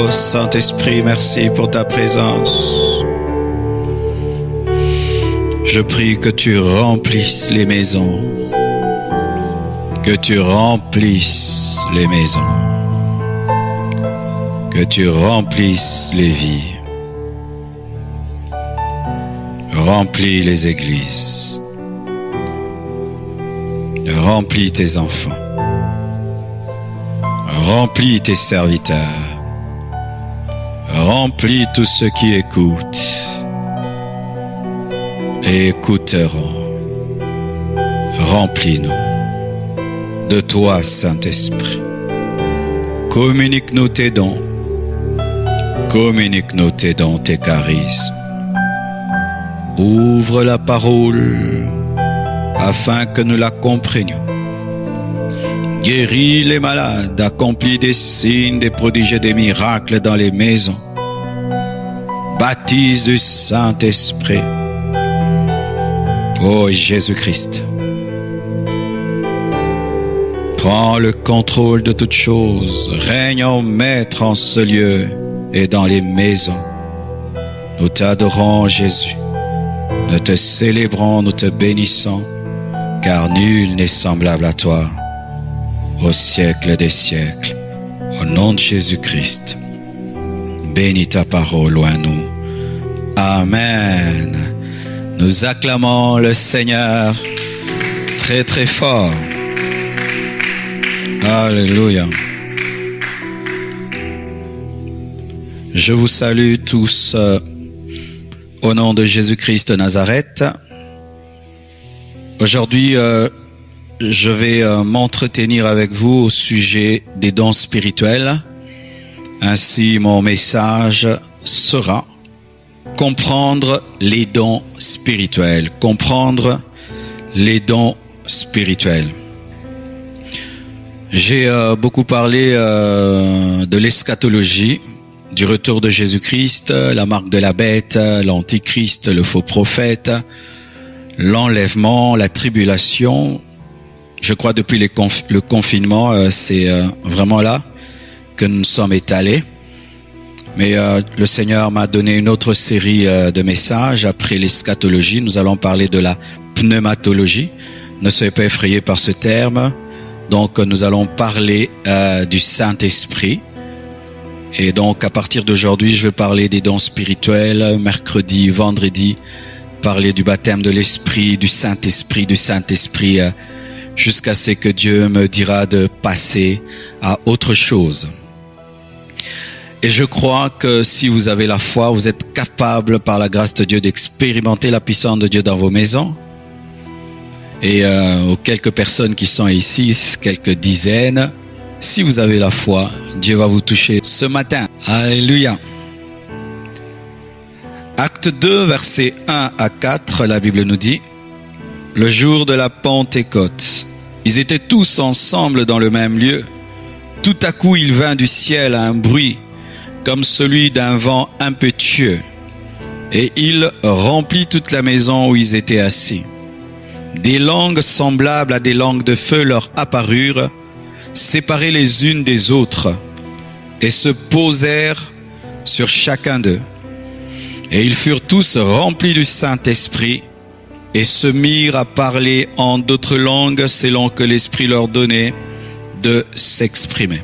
Oh Saint-Esprit, merci pour ta présence. Je prie que tu remplisses les maisons. Que tu remplisses les maisons. Que tu remplisses les vies. Remplis les églises. Remplis tes enfants. Remplis tes serviteurs. Remplis tous ceux qui écoutent et écouteront. Remplis-nous de toi, Saint-Esprit. Communique-nous tes dons. Communique-nous tes dons, tes charismes. Ouvre la parole afin que nous la comprenions. Guéris les malades, accomplis des signes, des prodiges et des miracles dans les maisons. Baptise du Saint-Esprit. Ô Jésus-Christ, prends le contrôle de toutes choses, règne en maître en ce lieu et dans les maisons. Nous t'adorons, Jésus. Nous te célébrons, nous te bénissons, car nul n'est semblable à toi, au siècle des siècles. Au nom de Jésus-Christ, bénis ta parole loin nous. Amen. Nous acclamons le Seigneur très très fort. Alléluia. Je vous salue tous au nom de Jésus-Christ de Nazareth. Aujourd'hui, je vais m'entretenir avec vous au sujet des dons spirituels. Ainsi, mon message sera comprendre les dons spirituels. Comprendre les dons spirituels. J'ai beaucoup parlé de l'eschatologie, du retour de Jésus-Christ, la marque de la bête, l'antichrist, le faux prophète, l'enlèvement, la tribulation. Je crois depuis le confinement, c'est vraiment là que nous sommes étalés. Mais le Seigneur m'a donné une autre série de messages. Après l'eschatologie, nous allons parler de la pneumatologie. Ne soyez pas effrayés par ce terme. Donc nous allons parler du Saint-Esprit. Et donc à partir d'aujourd'hui, je vais parler des dons spirituels. Mercredi, vendredi, parler du baptême de l'Esprit, du Saint-Esprit, jusqu'à ce que Dieu me dira de passer à autre chose. Et je crois que si vous avez la foi, vous êtes capable par la grâce de Dieu d'expérimenter la puissance de Dieu dans vos maisons. Et aux quelques personnes qui sont ici, quelques dizaines, si vous avez la foi, Dieu va vous toucher ce matin. Alléluia. Acte 2, versets 1 à 4, la Bible nous dit: le jour de la Pentecôte, ils étaient tous ensemble dans le même lieu. Tout à coup, il vint du ciel un bruit, comme celui d'un vent impétueux, et il remplit toute la maison où ils étaient assis. Des langues semblables à des langues de feu leur apparurent, séparées les unes des autres, et se posèrent sur chacun d'eux. Et ils furent tous remplis du Saint-Esprit, et se mirent à parler en d'autres langues selon que l'Esprit leur donnait de s'exprimer.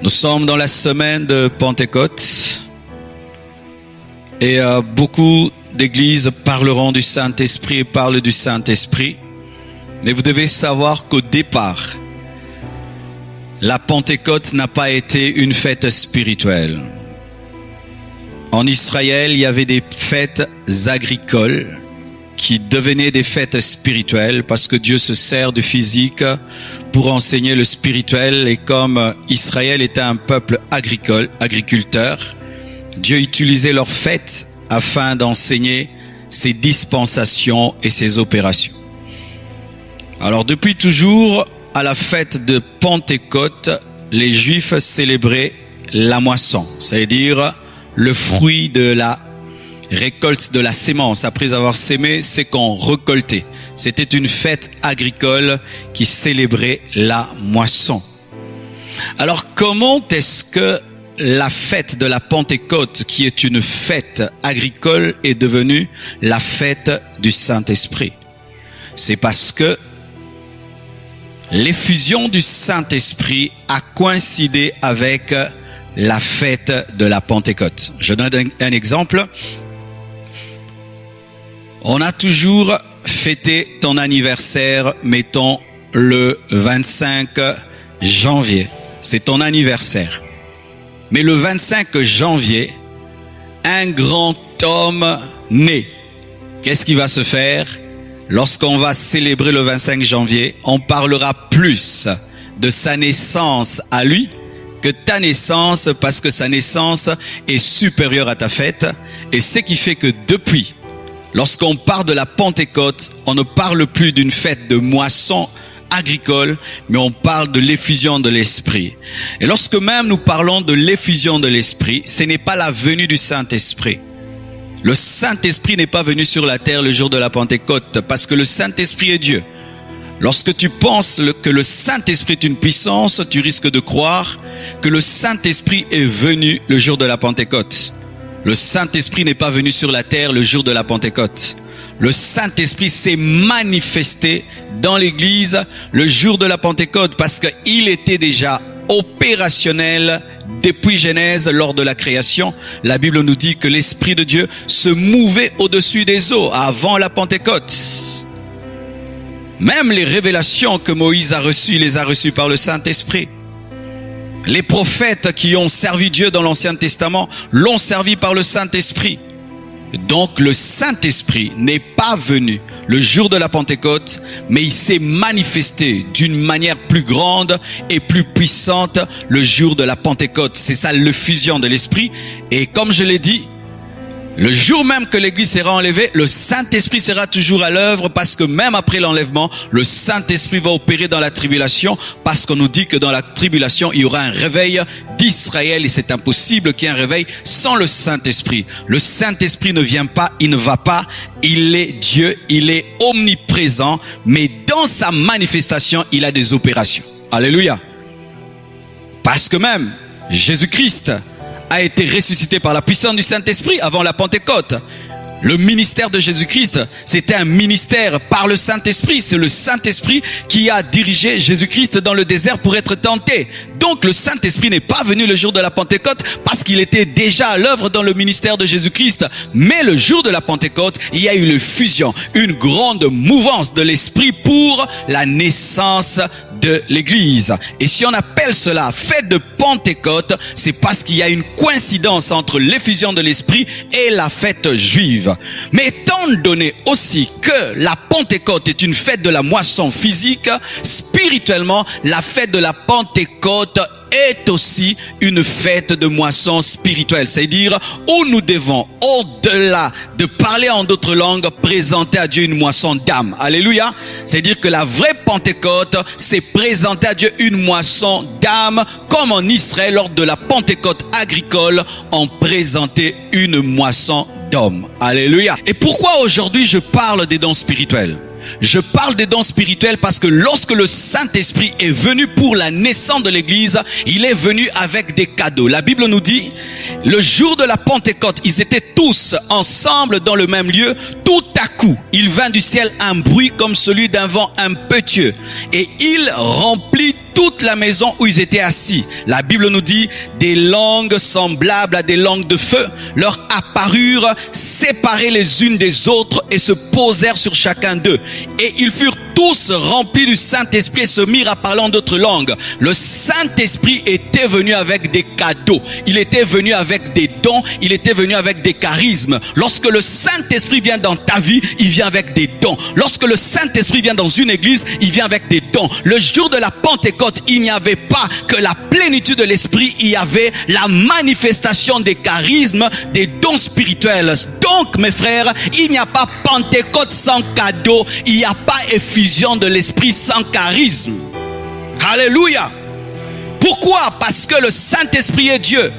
Nous sommes dans la semaine de Pentecôte, et beaucoup d'églises parleront du Saint-Esprit et parlent du Saint-Esprit. Mais vous devez savoir qu'au départ, la Pentecôte n'a pas été une fête spirituelle. En Israël, il y avait des fêtes agricoles qui devenaient des fêtes spirituelles parce que Dieu se sert du physique pour enseigner le spirituel. Et comme Israël était un peuple agriculteur, Dieu utilisait leurs fêtes afin d'enseigner ses dispensations et ses opérations. Alors depuis toujours, à la fête de Pentecôte, les Juifs célébraient la moisson, c'est-à-dire le fruit de la récolte de la sémence. Après avoir sémé, c'est qu'on récoltait. C'était une fête agricole qui célébrait la moisson. Alors comment est-ce que la fête de la Pentecôte, qui est une fête agricole, est devenue la fête du Saint-Esprit? C'est parce que l'effusion du Saint-Esprit a coïncidé avec la fête de la Pentecôte. Je donne un exemple. On a toujours fêté ton anniversaire, mettons, le 25 janvier. C'est ton anniversaire. Mais le 25 janvier, un grand homme naît. Qu'est-ce qui va se faire? Lorsqu'on va célébrer le 25 janvier, on parlera plus de sa naissance à lui que ta naissance, parce que sa naissance est supérieure à ta fête. Et ce qui fait que depuis, lorsqu'on parle de la Pentecôte, on ne parle plus d'une fête de moisson agricole, mais on parle de l'effusion de l'Esprit. Et lorsque même nous parlons de l'effusion de l'Esprit, ce n'est pas la venue du Saint-Esprit. Le Saint-Esprit n'est pas venu sur la terre le jour de la Pentecôte, parce que le Saint-Esprit est Dieu. Lorsque tu penses que le Saint-Esprit est une puissance, tu risques de croire que le Saint-Esprit est venu le jour de la Pentecôte. Le Saint-Esprit n'est pas venu sur la terre le jour de la Pentecôte. Le Saint-Esprit s'est manifesté dans l'Église le jour de la Pentecôte, parce qu'il était déjà opérationnel depuis Genèse, lors de la création. La Bible nous dit que l'Esprit de Dieu se mouvait au-dessus des eaux avant la Pentecôte. Même les révélations que Moïse a reçues, il les a reçues par le Saint-Esprit. Les prophètes qui ont servi Dieu dans l'Ancien Testament l'ont servi par le Saint-Esprit. Donc le Saint-Esprit n'est pas venu le jour de la Pentecôte, mais il s'est manifesté d'une manière plus grande et plus puissante le jour de la Pentecôte. C'est ça l'effusion de l'Esprit. Et comme je l'ai dit, le jour même que l'Église sera enlevée, le Saint-Esprit sera toujours à l'œuvre, parce que même après l'enlèvement, le Saint-Esprit va opérer dans la tribulation, parce qu'on nous dit que dans la tribulation, il y aura un réveil d'Israël, et c'est impossible qu'il y ait un réveil sans le Saint-Esprit. Le Saint-Esprit ne vient pas, il ne va pas, il est Dieu, il est omniprésent, mais dans sa manifestation, il a des opérations. Alléluia. Parce que même Jésus-Christ a été ressuscité par la puissance du Saint-Esprit avant la Pentecôte. Le ministère de Jésus-Christ, c'était un ministère par le Saint-Esprit. C'est le Saint-Esprit qui a dirigé Jésus-Christ dans le désert pour être tenté. Donc le Saint-Esprit n'est pas venu le jour de la Pentecôte, parce qu'il était déjà à l'œuvre dans le ministère de Jésus-Christ. Mais le jour de la Pentecôte, il y a eu une fusion, une grande mouvance de l'Esprit pour la naissance de l'Église. Et si on appelle cela fête de Pentecôte, c'est parce qu'il y a une coïncidence entre l'effusion de l'Esprit et la fête juive. Mais étant donné aussi que la Pentecôte est une fête de la moisson physique, spirituellement, la fête de la Pentecôte est aussi une fête de moisson spirituelle. C'est-à-dire où nous devons, au-delà de parler en d'autres langues, présenter à Dieu une moisson d'âme. Alléluia. C'est-à-dire que la vraie Pentecôte, c'est présenter à Dieu une moisson d'âme, comme en Israël, lors de la Pentecôte agricole, on présentait une moisson d'hommes. Alléluia. Et pourquoi aujourd'hui je parle des dons spirituels? Je parle des dons spirituels parce que lorsque le Saint-Esprit est venu pour la naissance de l'Église, il est venu avec des cadeaux. La Bible nous dit, le jour de la Pentecôte, ils étaient tous ensemble dans le même lieu. Tout à coup, il vint du ciel un bruit comme celui d'un vent impétueux, et il remplit toute la maison où ils étaient assis. La Bible nous dit, des langues semblables à des langues de feu leur apparurent, séparées les unes des autres, et se posèrent sur chacun d'eux. Et ils furent tous remplis du Saint-Esprit et se mirent à parler en d'autres langues. Le Saint-Esprit était venu avec des cadeaux. Il était venu avec des dons. Il était venu avec des charismes. Lorsque le Saint-Esprit vient dans ta vie, il vient avec des dons. Lorsque le Saint-Esprit vient dans une église, il vient avec des dons. Le jour de la Pentecôte, il n'y avait pas que la plénitude de l'Esprit, il y avait la manifestation des charismes, des dons spirituels. Donc, mes frères, il n'y a pas Pentecôte sans cadeau. Il n'y a pas effusion de l'Esprit sans charisme. Alléluia. Pourquoi? Parce que le Saint-Esprit est Dieu.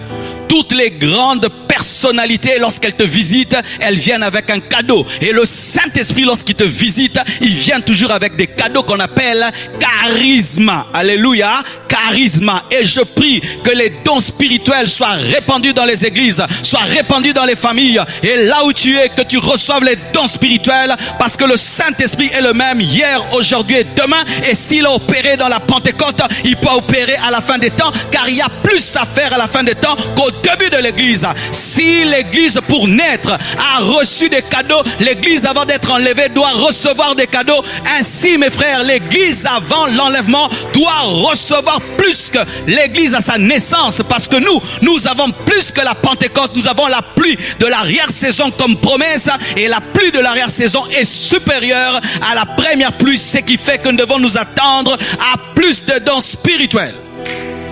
Toutes les grandes personnalités, lorsqu'elles te visitent, elles viennent avec un cadeau. Et le Saint-Esprit, lorsqu'il te visite, il vient toujours avec des cadeaux qu'on appelle charisme. Alléluia. charisma. Et je prie que les dons spirituels soient répandus dans les églises, soient répandus dans les familles. Et là où tu es, que tu reçoives les dons spirituels, parce que le Saint-Esprit est le même hier, aujourd'hui et demain. Et s'il a opéré dans la Pentecôte, il peut opérer à la fin des temps, car il y a plus à faire à la fin des temps qu'au début de l'église. Si l'église pour naître a reçu des cadeaux, l'église avant d'être enlevée doit recevoir des cadeaux. Ainsi mes frères, l'église avant l'enlèvement doit recevoir plus que l'église à sa naissance, parce que nous avons plus que la Pentecôte. Nous avons la pluie de l'arrière-saison comme promesse, et la pluie de l'arrière-saison est supérieure à la première pluie, ce qui fait que nous devons nous attendre à plus de dons spirituels.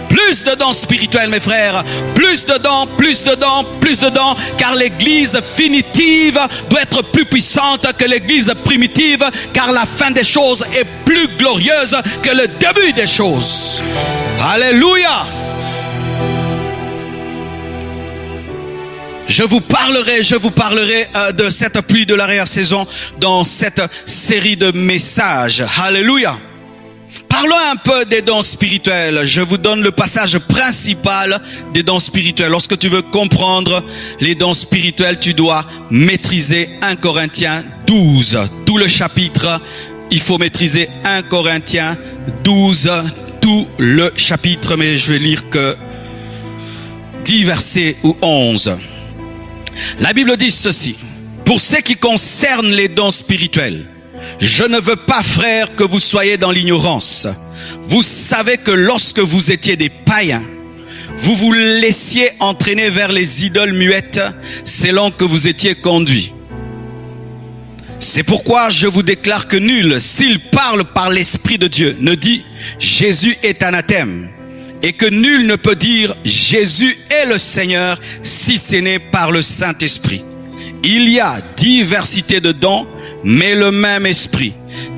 Plus de dons spirituels, mes frères. Plus de dons, plus de dons, plus de dons. Car l'église finitive doit être plus puissante que l'église primitive. Car la fin des choses est plus glorieuse que le début des choses. Alléluia. Je vous parlerai de cette pluie de l'arrière-saison dans cette série de messages. Alléluia. Parlons un peu des dons spirituels. Je vous donne le passage principal des dons spirituels. Lorsque tu veux comprendre les dons spirituels, tu dois maîtriser 1 Corinthiens 12. Tout le chapitre, il faut maîtriser 1 Corinthiens 12, tout le chapitre. Mais je vais lire que 10 versets ou 11. La Bible dit ceci. Pour ce qui concerne les dons spirituels, je ne veux pas, frères, que vous soyez dans l'ignorance. Vous savez que lorsque vous étiez des païens, vous vous laissiez entraîner vers les idoles muettes selon que vous étiez conduits. C'est pourquoi je vous déclare que nul, s'il parle par l'Esprit de Dieu, ne dit « Jésus est anathème » et que nul ne peut dire « Jésus est le Seigneur » si ce n'est par le Saint-Esprit. Il y a diversité de dons, mais le même esprit.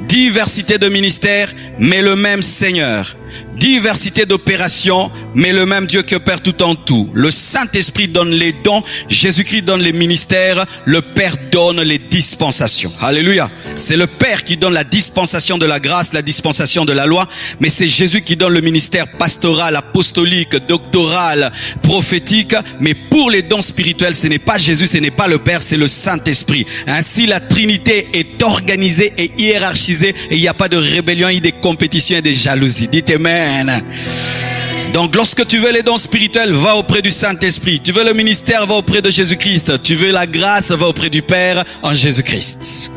Diversité de ministères, mais le même Seigneur. Diversité d'opérations, mais le même Dieu qui opère tout en tout. Le Saint-Esprit donne les dons, Jésus-Christ donne les ministères, le Père donne les dispensations. Alléluia. C'est le Père qui donne la dispensation de la grâce, la dispensation de la loi, mais c'est Jésus qui donne le ministère pastoral, apostolique, doctoral, prophétique. Mais pour les dons spirituels, ce n'est pas Jésus, ce n'est pas le Père, c'est le Saint-Esprit. Ainsi, la Trinité est organisée et hiérarchisée, et il n'y a pas de rébellion, et des compétitions et des jalousies. Dites Amen. Donc lorsque tu veux les dons spirituels, va auprès du Saint-Esprit. Tu veux le ministère, va auprès de Jésus-Christ. Tu veux la grâce, va auprès du Père en Jésus-Christ.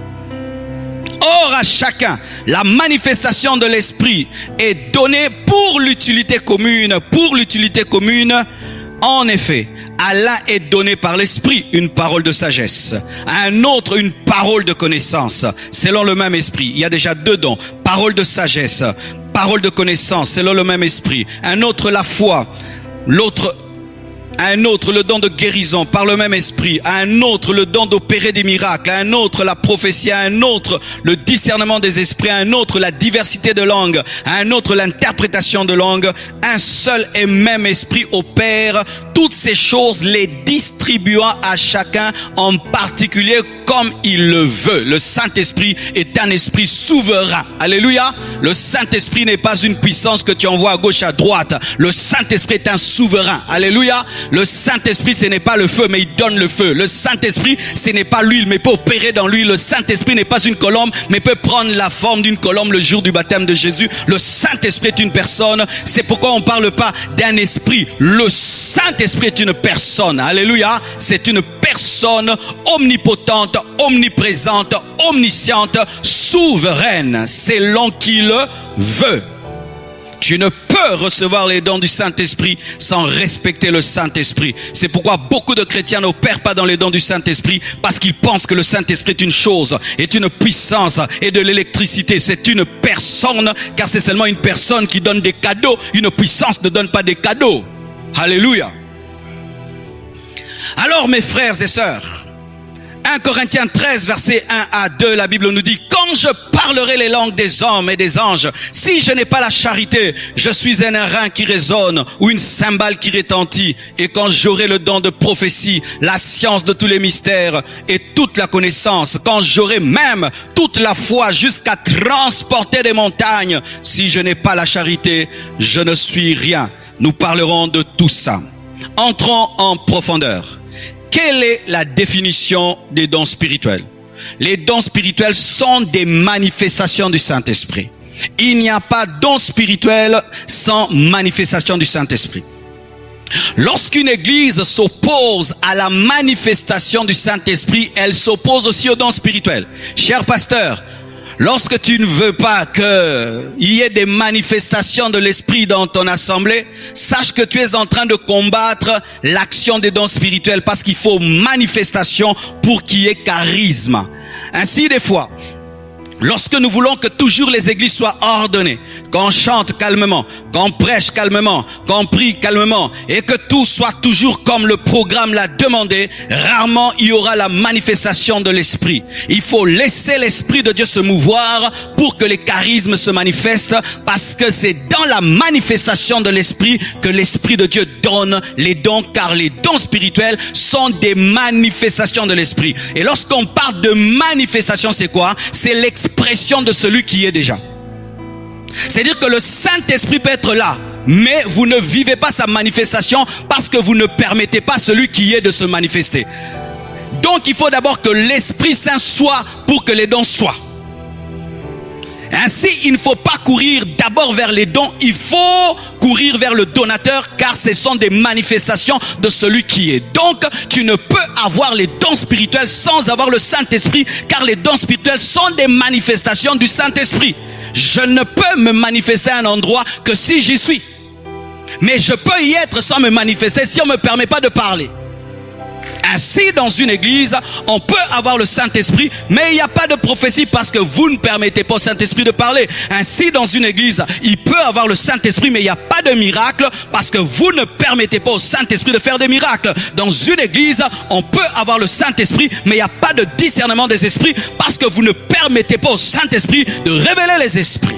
Or à chacun, la manifestation de l'Esprit est donnée pour l'utilité commune. Pour l'utilité commune, en effet, à l'un est donné par l'Esprit une parole de sagesse, à un autre une parole de connaissance, selon le même Esprit. Il y a déjà deux dons, parole de sagesse, parole de connaissance, selon le même esprit. Un autre la foi, un autre le don de guérison par le même esprit, à un autre le don d'opérer des miracles, à un autre la prophétie, à un autre le discernement des esprits, à un autre la diversité de langues, à un autre l'interprétation de langues. Un seul et même esprit opère toutes ces choses, les distribuant à chacun en particulier comme il le veut. Le Saint-Esprit est un esprit souverain. Alléluia. Le Saint-Esprit n'est pas une puissance que tu envoies à gauche, à droite. Le Saint-Esprit est un souverain. Alléluia. Le Saint-Esprit, ce n'est pas le feu, mais il donne le feu. Le Saint-Esprit, ce n'est pas l'huile, mais peut opérer dans l'huile. Le Saint-Esprit n'est pas une colombe, mais peut prendre la forme d'une colombe le jour du baptême de Jésus. Le Saint-Esprit est une personne. C'est pourquoi on ne parle pas d'un esprit. Le Saint-Esprit est une personne. Alléluia. C'est une personne omnipotente, omniprésente, omnisciente, souveraine, selon qui le veut. Tu ne peux recevoir les dons du Saint-Esprit sans respecter le Saint-Esprit. C'est pourquoi beaucoup de chrétiens n'opèrent pas dans les dons du Saint-Esprit, parce qu'ils pensent que le Saint-Esprit est une chose, est une puissance et de l'électricité. C'est une personne, car c'est seulement une personne qui donne des cadeaux. Une puissance ne donne pas des cadeaux. Alléluia. Alors mes frères et sœurs, 1 Corinthiens 13 verset 1 à 2, la Bible nous dit: quand quand je parlerai les langues des hommes et des anges, si je n'ai pas la charité, je suis un airain qui résonne ou une cymbale qui retentit. Et quand j'aurai le don de prophétie, la science de tous les mystères et toute la connaissance, quand j'aurai même toute la foi jusqu'à transporter des montagnes, si je n'ai pas la charité, je ne suis rien. Nous parlerons de tout ça. Entrons en profondeur. Quelle est la définition des dons spirituels? Les dons spirituels sont des manifestations du Saint-Esprit. Il n'y a pas de don spirituel sans manifestation du Saint-Esprit. Lorsqu'une église s'oppose à la manifestation du Saint-Esprit, elle s'oppose aussi aux dons spirituels. Cher pasteur, lorsque tu ne veux pas qu'il y ait des manifestations de l'esprit dans ton assemblée, sache que tu es en train de combattre l'action des dons spirituels parce qu'il faut manifestation pour qu'il y ait charisme. Ainsi, des fois, lorsque nous voulons que toujours les églises soient ordonnées, qu'on chante calmement, qu'on prêche calmement, qu'on prie calmement, et que tout soit toujours comme le programme l'a demandé, rarement il y aura la manifestation de l'esprit. Il faut laisser l'esprit de Dieu se mouvoir pour que les charismes se manifestent, parce que c'est dans la manifestation de l'esprit que l'esprit de Dieu donne les dons, car les dons spirituels sont des manifestations de l'esprit. Et lorsqu'on parle de manifestation, c'est quoi? C'est l'expression de celui qui est déjà. C'est-à-dire que le Saint-Esprit peut être là, mais vous ne vivez pas sa manifestation parce que vous ne permettez pas celui qui est de se manifester. Donc il faut d'abord que l'Esprit Saint soit pour que les dons soient. Ainsi, il ne faut pas courir d'abord vers les dons, il faut courir vers le donateur, car ce sont des manifestations de celui qui est. Donc, tu ne peux avoir les dons spirituels sans avoir le Saint-Esprit, car les dons spirituels sont des manifestations du Saint-Esprit. Je ne peux me manifester à un endroit que si j'y suis. Mais je peux y être sans me manifester si on ne me permet pas de parler. Ainsi, dans une église, on peut avoir le Saint-Esprit, mais il n'y a pas de prophétie parce que vous ne permettez pas au Saint-Esprit de parler. Ainsi, dans une église, il peut avoir le Saint-Esprit, mais il n'y a pas de miracle parce que vous ne permettez pas au Saint-Esprit de faire des miracles. Dans une église, on peut avoir le Saint-Esprit, mais il n'y a pas de discernement des esprits parce que vous ne permettez pas au Saint-Esprit de révéler les esprits.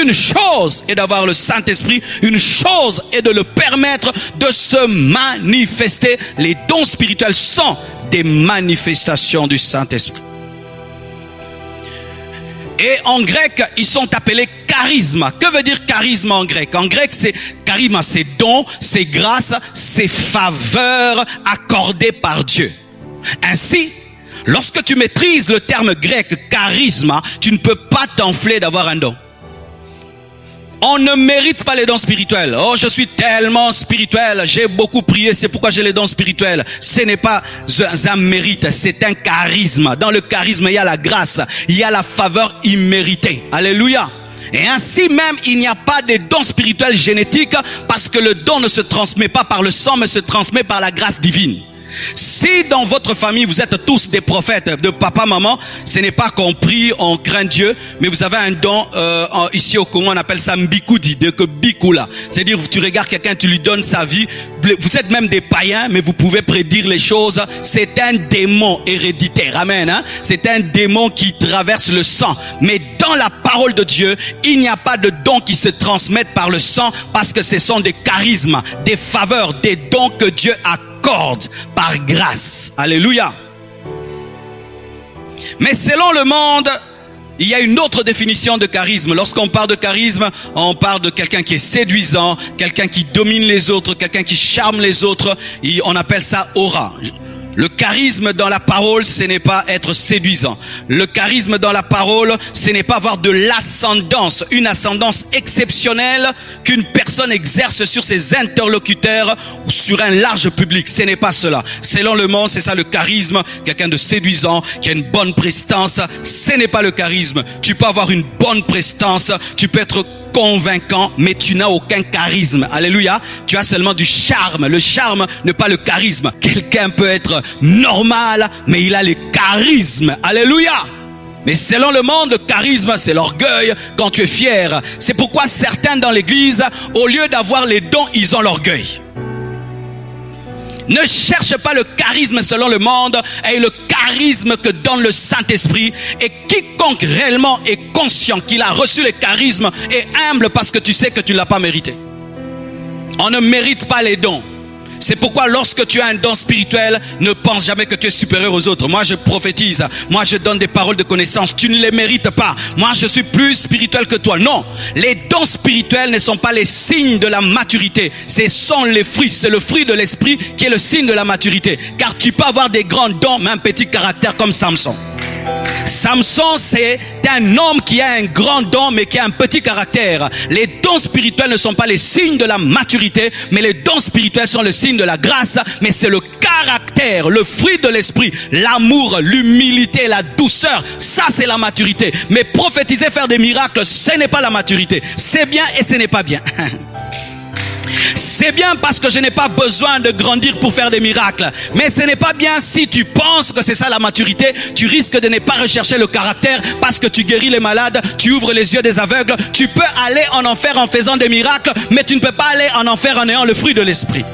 Une chose est d'avoir le Saint-Esprit, une chose est de le permettre de se manifester. Les dons spirituels sont des manifestations du Saint-Esprit. Et en grec, ils sont appelés charisma. Que veut dire charisme en grec? En grec, c'est charisma, c'est don, c'est grâce, c'est faveur accordée par Dieu. Ainsi, lorsque tu maîtrises le terme grec charisma, tu ne peux pas t'enfler d'avoir un don. On ne mérite pas les dons spirituels. Oh, je suis tellement spirituel, j'ai beaucoup prié, c'est pourquoi j'ai les dons spirituels. Ce n'est pas un mérite, c'est un charisme. Dans le charisme, il y a la grâce, il y a la faveur imméritée. Alléluia. Et ainsi même, il n'y a pas de dons spirituels génétiques parce que le don ne se transmet pas par le sang, mais se transmet par la grâce divine. Si dans votre famille vous êtes tous des prophètes de papa, maman, ce n'est pas qu'on prie, on craint Dieu, mais vous avez un don ici au Congo, on appelle ça mbikoudi, de que bikula. C'est-à-dire tu regardes quelqu'un, tu lui donnes sa vie. Vous êtes même des païens, mais vous pouvez prédire les choses. C'est un démon héréditaire, amen. Hein? C'est un démon qui traverse le sang. Mais dans la parole de Dieu, il n'y a pas de dons qui se transmettent par le sang, parce que ce sont des charismes, des faveurs, des dons que Dieu accorde par grâce. Alléluia. Mais selon le monde, il y a une autre définition de charisme. Lorsqu'on parle de charisme, on parle de quelqu'un qui est séduisant, quelqu'un qui domine les autres, quelqu'un qui charme les autres. Et on appelle ça aura. Le charisme dans la parole, ce n'est pas être séduisant. Le charisme dans la parole, ce n'est pas avoir de l'ascendance, une ascendance exceptionnelle qu'une personne exerce sur ses interlocuteurs ou sur un large public. Ce n'est pas cela. Selon le monde, c'est ça le charisme. Quelqu'un de séduisant, qui a une bonne prestance. Ce n'est pas le charisme. Tu peux avoir une bonne prestance, tu peux être convaincant, mais tu n'as aucun charisme. Alléluia. Tu as seulement du charme. Le charme n'est pas le charisme. Quelqu'un peut être normal, mais il a le charisme. Alléluia. Mais selon le monde, le charisme, c'est l'orgueil quand tu es fier. C'est pourquoi certains dans l'église, au lieu d'avoir les dons, ils ont l'orgueil. Ne cherche pas le charisme selon le monde et le charismes que donne le Saint-Esprit. Et quiconque réellement est conscient qu'il a reçu les charismes est humble parce que tu sais que tu ne l'as pas mérité. On ne mérite pas les dons. C'est pourquoi lorsque tu as un don spirituel, ne pense jamais que tu es supérieur aux autres. Moi, je prophétise. Moi, je donne des paroles de connaissance. Tu ne les mérites pas. Moi, je suis plus spirituel que toi. Non. Les dons spirituels ne sont pas les signes de la maturité. Ce sont les fruits. C'est le fruit de l'esprit qui est le signe de la maturité. Car tu peux avoir des grands dons, mais un petit caractère comme Samson. Samson, c'est un homme qui a un grand don, mais qui a un petit caractère. Les dons spirituels ne sont pas les signes de la maturité, mais les dons spirituels sont le signe de la grâce, mais c'est le caractère, le fruit de l'esprit, l'amour, l'humilité, la douceur. Ça, c'est la maturité. Mais prophétiser, faire des miracles, ce n'est pas la maturité. C'est bien et ce n'est pas bien. C'est bien parce que je n'ai pas besoin de grandir pour faire des miracles. Mais ce n'est pas bien si tu penses que c'est ça la maturité. Tu risques de ne pas rechercher le caractère parce que tu guéris les malades, tu ouvres les yeux des aveugles. Tu peux aller en enfer en faisant des miracles, mais tu ne peux pas aller en enfer en ayant le fruit de l'esprit.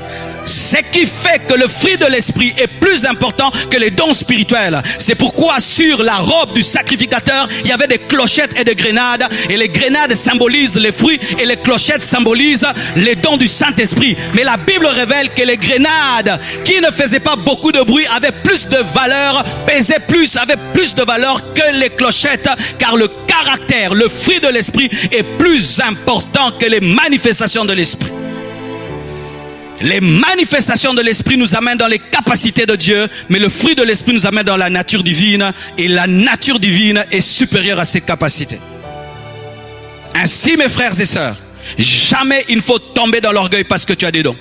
Ce qui fait que le fruit de l'esprit est plus important que les dons spirituels. C'est pourquoi sur la robe du sacrificateur, il y avait des clochettes et des grenades. Et les grenades symbolisent les fruits et les clochettes symbolisent les dons du Saint-Esprit. Mais la Bible révèle que les grenades, qui ne faisaient pas beaucoup de bruit, avaient plus de valeur, pesaient plus, avaient plus de valeur que les clochettes. Car le caractère, le fruit de l'esprit est plus important que les manifestations de l'esprit. Les manifestations de l'esprit nous amènent dans les capacités de Dieu, mais le fruit de l'esprit nous amène dans la nature divine, et la nature divine est supérieure à ses capacités. Ainsi, mes frères et sœurs, jamais il ne faut tomber dans l'orgueil parce que tu as des dons.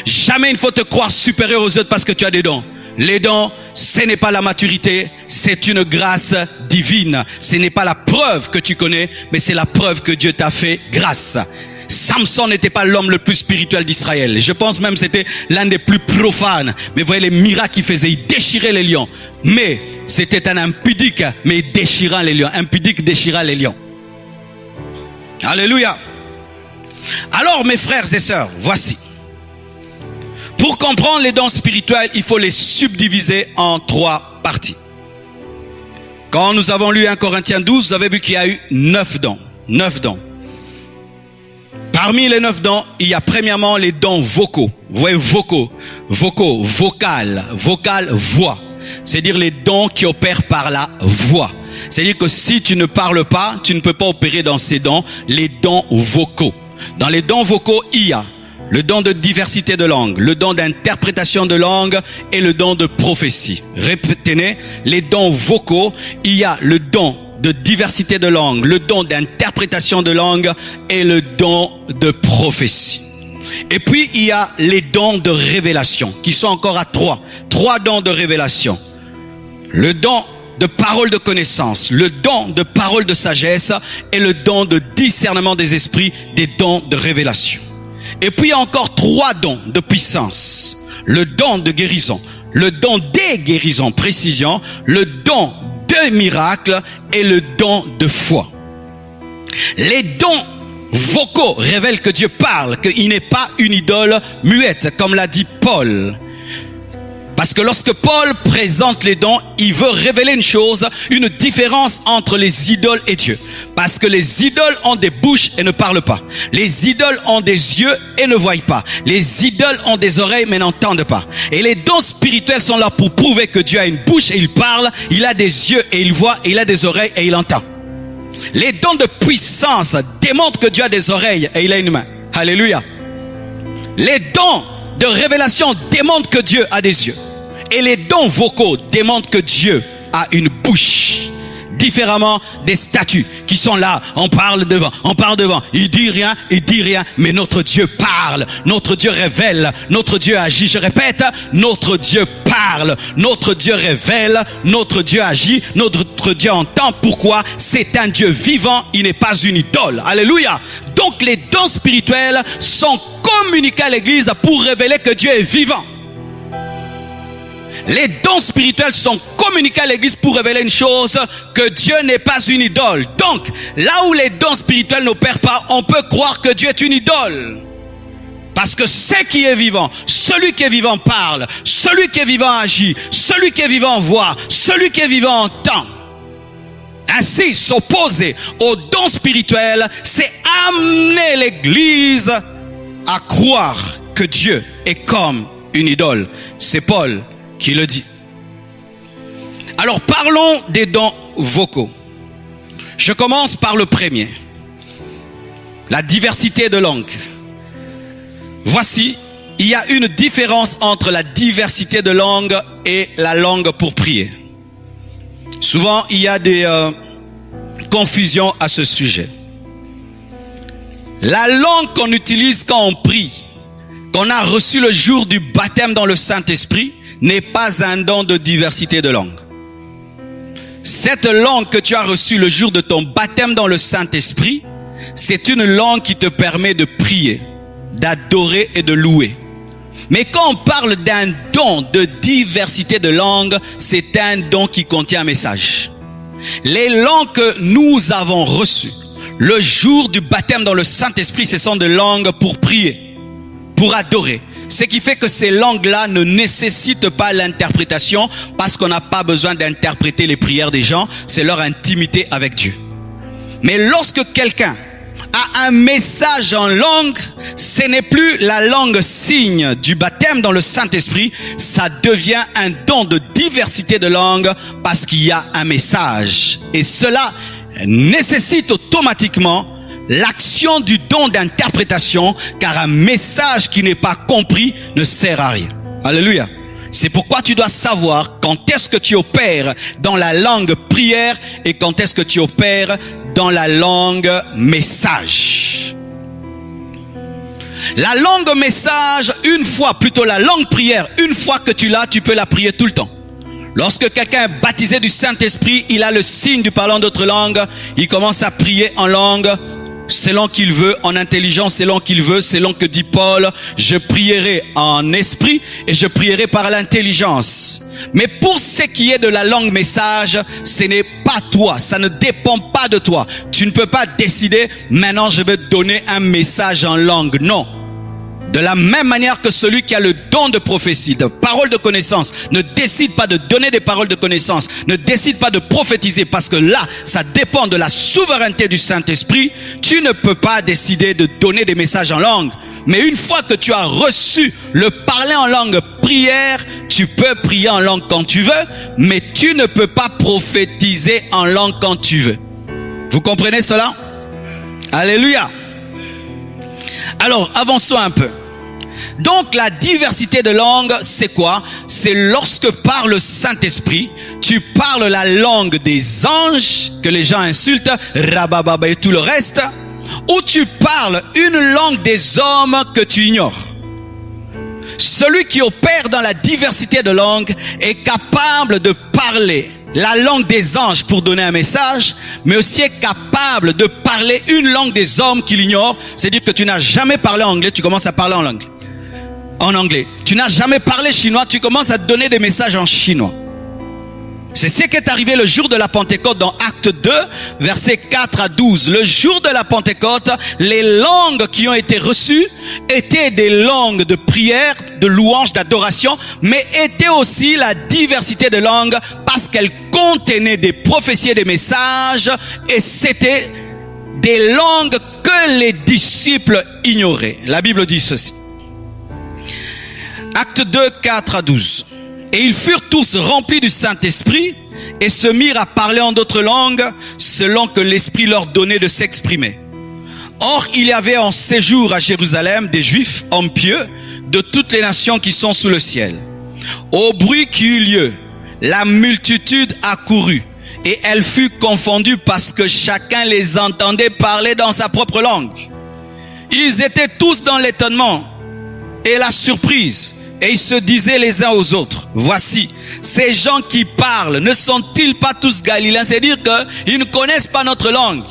Jamais il ne faut te croire supérieur aux autres parce que tu as des dons. Les dons, ce n'est pas la maturité, c'est une grâce divine. Ce n'est pas la preuve que tu connais, mais c'est la preuve que Dieu t'a fait grâce. Samson n'était pas l'homme le plus spirituel d'Israël. Je pense même que c'était l'un des plus profanes. Mais voyez les miracles qu'il faisait. Il déchirait les lions. Mais c'était un impudique, mais déchirant les lions. Impudique déchirant les lions. Alléluia. Alors mes frères et sœurs, voici. Pour comprendre les dons spirituels, il faut les subdiviser en 3 parties. Quand nous avons lu 1 Corinthiens 12, vous avez vu qu'il y a eu 9 dons. 9 dons. Parmi les 9 dons, il y a premièrement les dons vocaux. Vous voyez, vocaux, vocal, voix. C'est-à-dire les dons qui opèrent par la voix. C'est-à-dire que si tu ne parles pas, tu ne peux pas opérer dans ces dons, les dons vocaux. Dans les dons vocaux, il y a le don de diversité de langue, le don d'interprétation de langue et le don de prophétie. Répétez, les dons vocaux, il y a le don de diversité de langue, le don d'interprétation de langue et le don de prophétie. Et puis il y a les dons de révélation qui sont encore à 3 dons de révélation. Le don de parole de connaissance, le don de parole de sagesse et le don de discernement des esprits, des dons de révélation. Et puis il y a encore 3 dons de puissance, le don de guérison, le don des guérisons, précision, le don de miracles et le don de foi. Les dons vocaux révèlent que Dieu parle, qu'il n'est pas une idole muette, comme l'a dit Paul. Parce que lorsque Paul présente les dons, il veut révéler une chose, une différence entre les idoles et Dieu. Parce que les idoles ont des bouches et ne parlent pas. Les idoles ont des yeux et ne voient pas. Les idoles ont des oreilles mais n'entendent pas. Et les dons spirituels sont là pour prouver que Dieu a une bouche et il parle, il a des yeux et il voit, et il a des oreilles et il entend. Les dons de puissance démontrent que Dieu a des oreilles et il a une main. Alléluia. Les dons de révélation démontrent que Dieu a des yeux. Et les dons vocaux démontrent que Dieu a une bouche. Différemment des statues qui sont là, on parle devant, il dit rien, mais notre Dieu parle, notre Dieu révèle, notre Dieu agit. Je répète, notre Dieu parle, notre Dieu révèle, notre Dieu agit, notre Dieu entend. Pourquoi? C'est un Dieu vivant, il n'est pas une idole. Alléluia. Donc les dons spirituels sont communiqués à l'église pour révéler que Dieu est vivant. Les dons spirituels sont communiqués à l'église pour révéler une chose, que Dieu n'est pas une idole. Donc, là où les dons spirituels n'opèrent pas, on peut croire que Dieu est une idole. Parce que ce qui est vivant, celui qui est vivant parle, celui qui est vivant agit, celui qui est vivant voit, celui qui est vivant entend. Ainsi, s'opposer aux dons spirituels, c'est amener l'Église à croire que Dieu est comme une idole. C'est Paul qui le dit. Alors parlons des dons vocaux. Je commence par le premier. La diversité de langues. Voici, il y a une différence entre la diversité de langues et la langue pour prier. Souvent, il y a des confusions à ce sujet. La langue qu'on utilise quand on prie, qu'on a reçu le jour du baptême dans le Saint-Esprit, n'est pas un don de diversité de langue. Cette langue que tu as reçue le jour de ton baptême dans le Saint-Esprit, c'est une langue qui te permet de prier, d'adorer et de louer. Mais quand on parle d'un don de diversité de langue, c'est un don qui contient un message. Les langues que nous avons reçues le jour du baptême dans le Saint-Esprit, ce sont des langues pour prier, pour adorer. Ce qui fait que ces langues-là ne nécessitent pas l'interprétation parce qu'on n'a pas besoin d'interpréter les prières des gens, c'est leur intimité avec Dieu. Mais lorsque quelqu'un a un message en langue, ce n'est plus la langue signe du baptême dans le Saint-Esprit, ça devient un don de diversité de langue parce qu'il y a un message. Et cela nécessite automatiquement l'action du don d'interprétation, car un message qui n'est pas compris ne sert à rien. Alléluia. C'est pourquoi tu dois savoir quand est-ce que tu opères dans la langue prière et quand est-ce que tu opères dans la langue message. La langue message, la langue prière, une fois que tu l'as, tu peux la prier tout le temps. Lorsque quelqu'un est baptisé du Saint-Esprit, il a le signe du parlant d'autres langues, il commence à prier en langue, selon qu'il veut, en intelligence, selon qu'il veut, selon que dit Paul, je prierai en esprit et je prierai par l'intelligence. Mais pour ce qui est de la langue message, ce n'est pas toi, ça ne dépend pas de toi. Tu ne peux pas décider, maintenant je vais donner un message en langue. Non. De la même manière que celui qui a le don de prophétie, de parole de connaissance, ne décide pas de donner des paroles de connaissance, ne décide pas de prophétiser, parce que là, ça dépend de la souveraineté du Saint-Esprit. Tu ne peux pas décider de donner des messages en langue. Mais une fois que tu as reçu le parler en langue prière, tu peux prier en langue quand tu veux, mais tu ne peux pas prophétiser en langue quand tu veux. Vous comprenez cela? Alléluia. Alors, avançons un peu. Donc la diversité de langues, c'est quoi? C'est lorsque par le Saint-Esprit, tu parles la langue des anges, que les gens insultent, rabababa et tout le reste, ou tu parles une langue des hommes que tu ignores. Celui qui opère dans la diversité de langues est capable de parler la langue des anges pour donner un message, mais aussi est capable de parler une langue des hommes qu'il ignore. C'est-à-dire que tu n'as jamais parlé anglais, tu commences à parler en anglais. Tu n'as jamais parlé chinois, tu commences à donner des messages en chinois. C'est ce qui est arrivé le jour de la Pentecôte dans Acte 2, versets 4 à 12. Le jour de la Pentecôte, les langues qui ont été reçues étaient des langues de prière, de louange, d'adoration, mais étaient aussi la diversité de langues parce qu'elles contenaient des prophéties et des messages, et c'était des langues que les disciples ignoraient. La Bible dit ceci. Acte 2, 4 à 12. Et ils furent tous remplis du Saint-Esprit et se mirent à parler en d'autres langues selon que l'Esprit leur donnait de s'exprimer. Or, il y avait en séjour à Jérusalem des Juifs, hommes pieux, de toutes les nations qui sont sous le ciel. Au bruit qui eut lieu, la multitude accourut et elle fut confondue parce que chacun les entendait parler dans sa propre langue. Ils étaient tous dans l'étonnement et la surprise. Et ils se disaient les uns aux autres, voici, ces gens qui parlent, ne sont-ils pas tous Galiléens? C'est-à-dire qu'ils ne connaissent pas notre langue.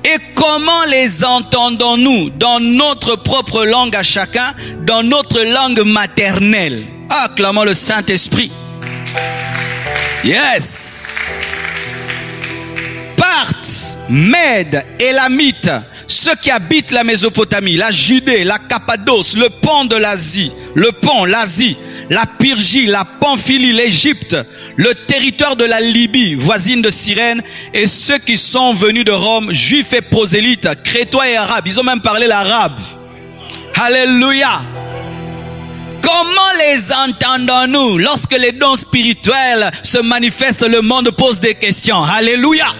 Et comment les entendons-nous dans notre propre langue à chacun, dans notre langue maternelle? Acclamons le Saint-Esprit. Yes. Parthes, Mèdes, Élamites, ceux qui habitent la Mésopotamie, la Judée, la Cappadoce, le pont de l'Asie, l'Asie, la Pyrgie, la Pamphylie, l'Égypte, le territoire de la Libye, voisine de Cyrène, et ceux qui sont venus de Rome, juifs et prosélytes, crétois et arabes. Ils ont même parlé l'arabe. Alléluia. Comment les entendons-nous? Lorsque les dons spirituels se manifestent, le monde pose des questions. Alléluia.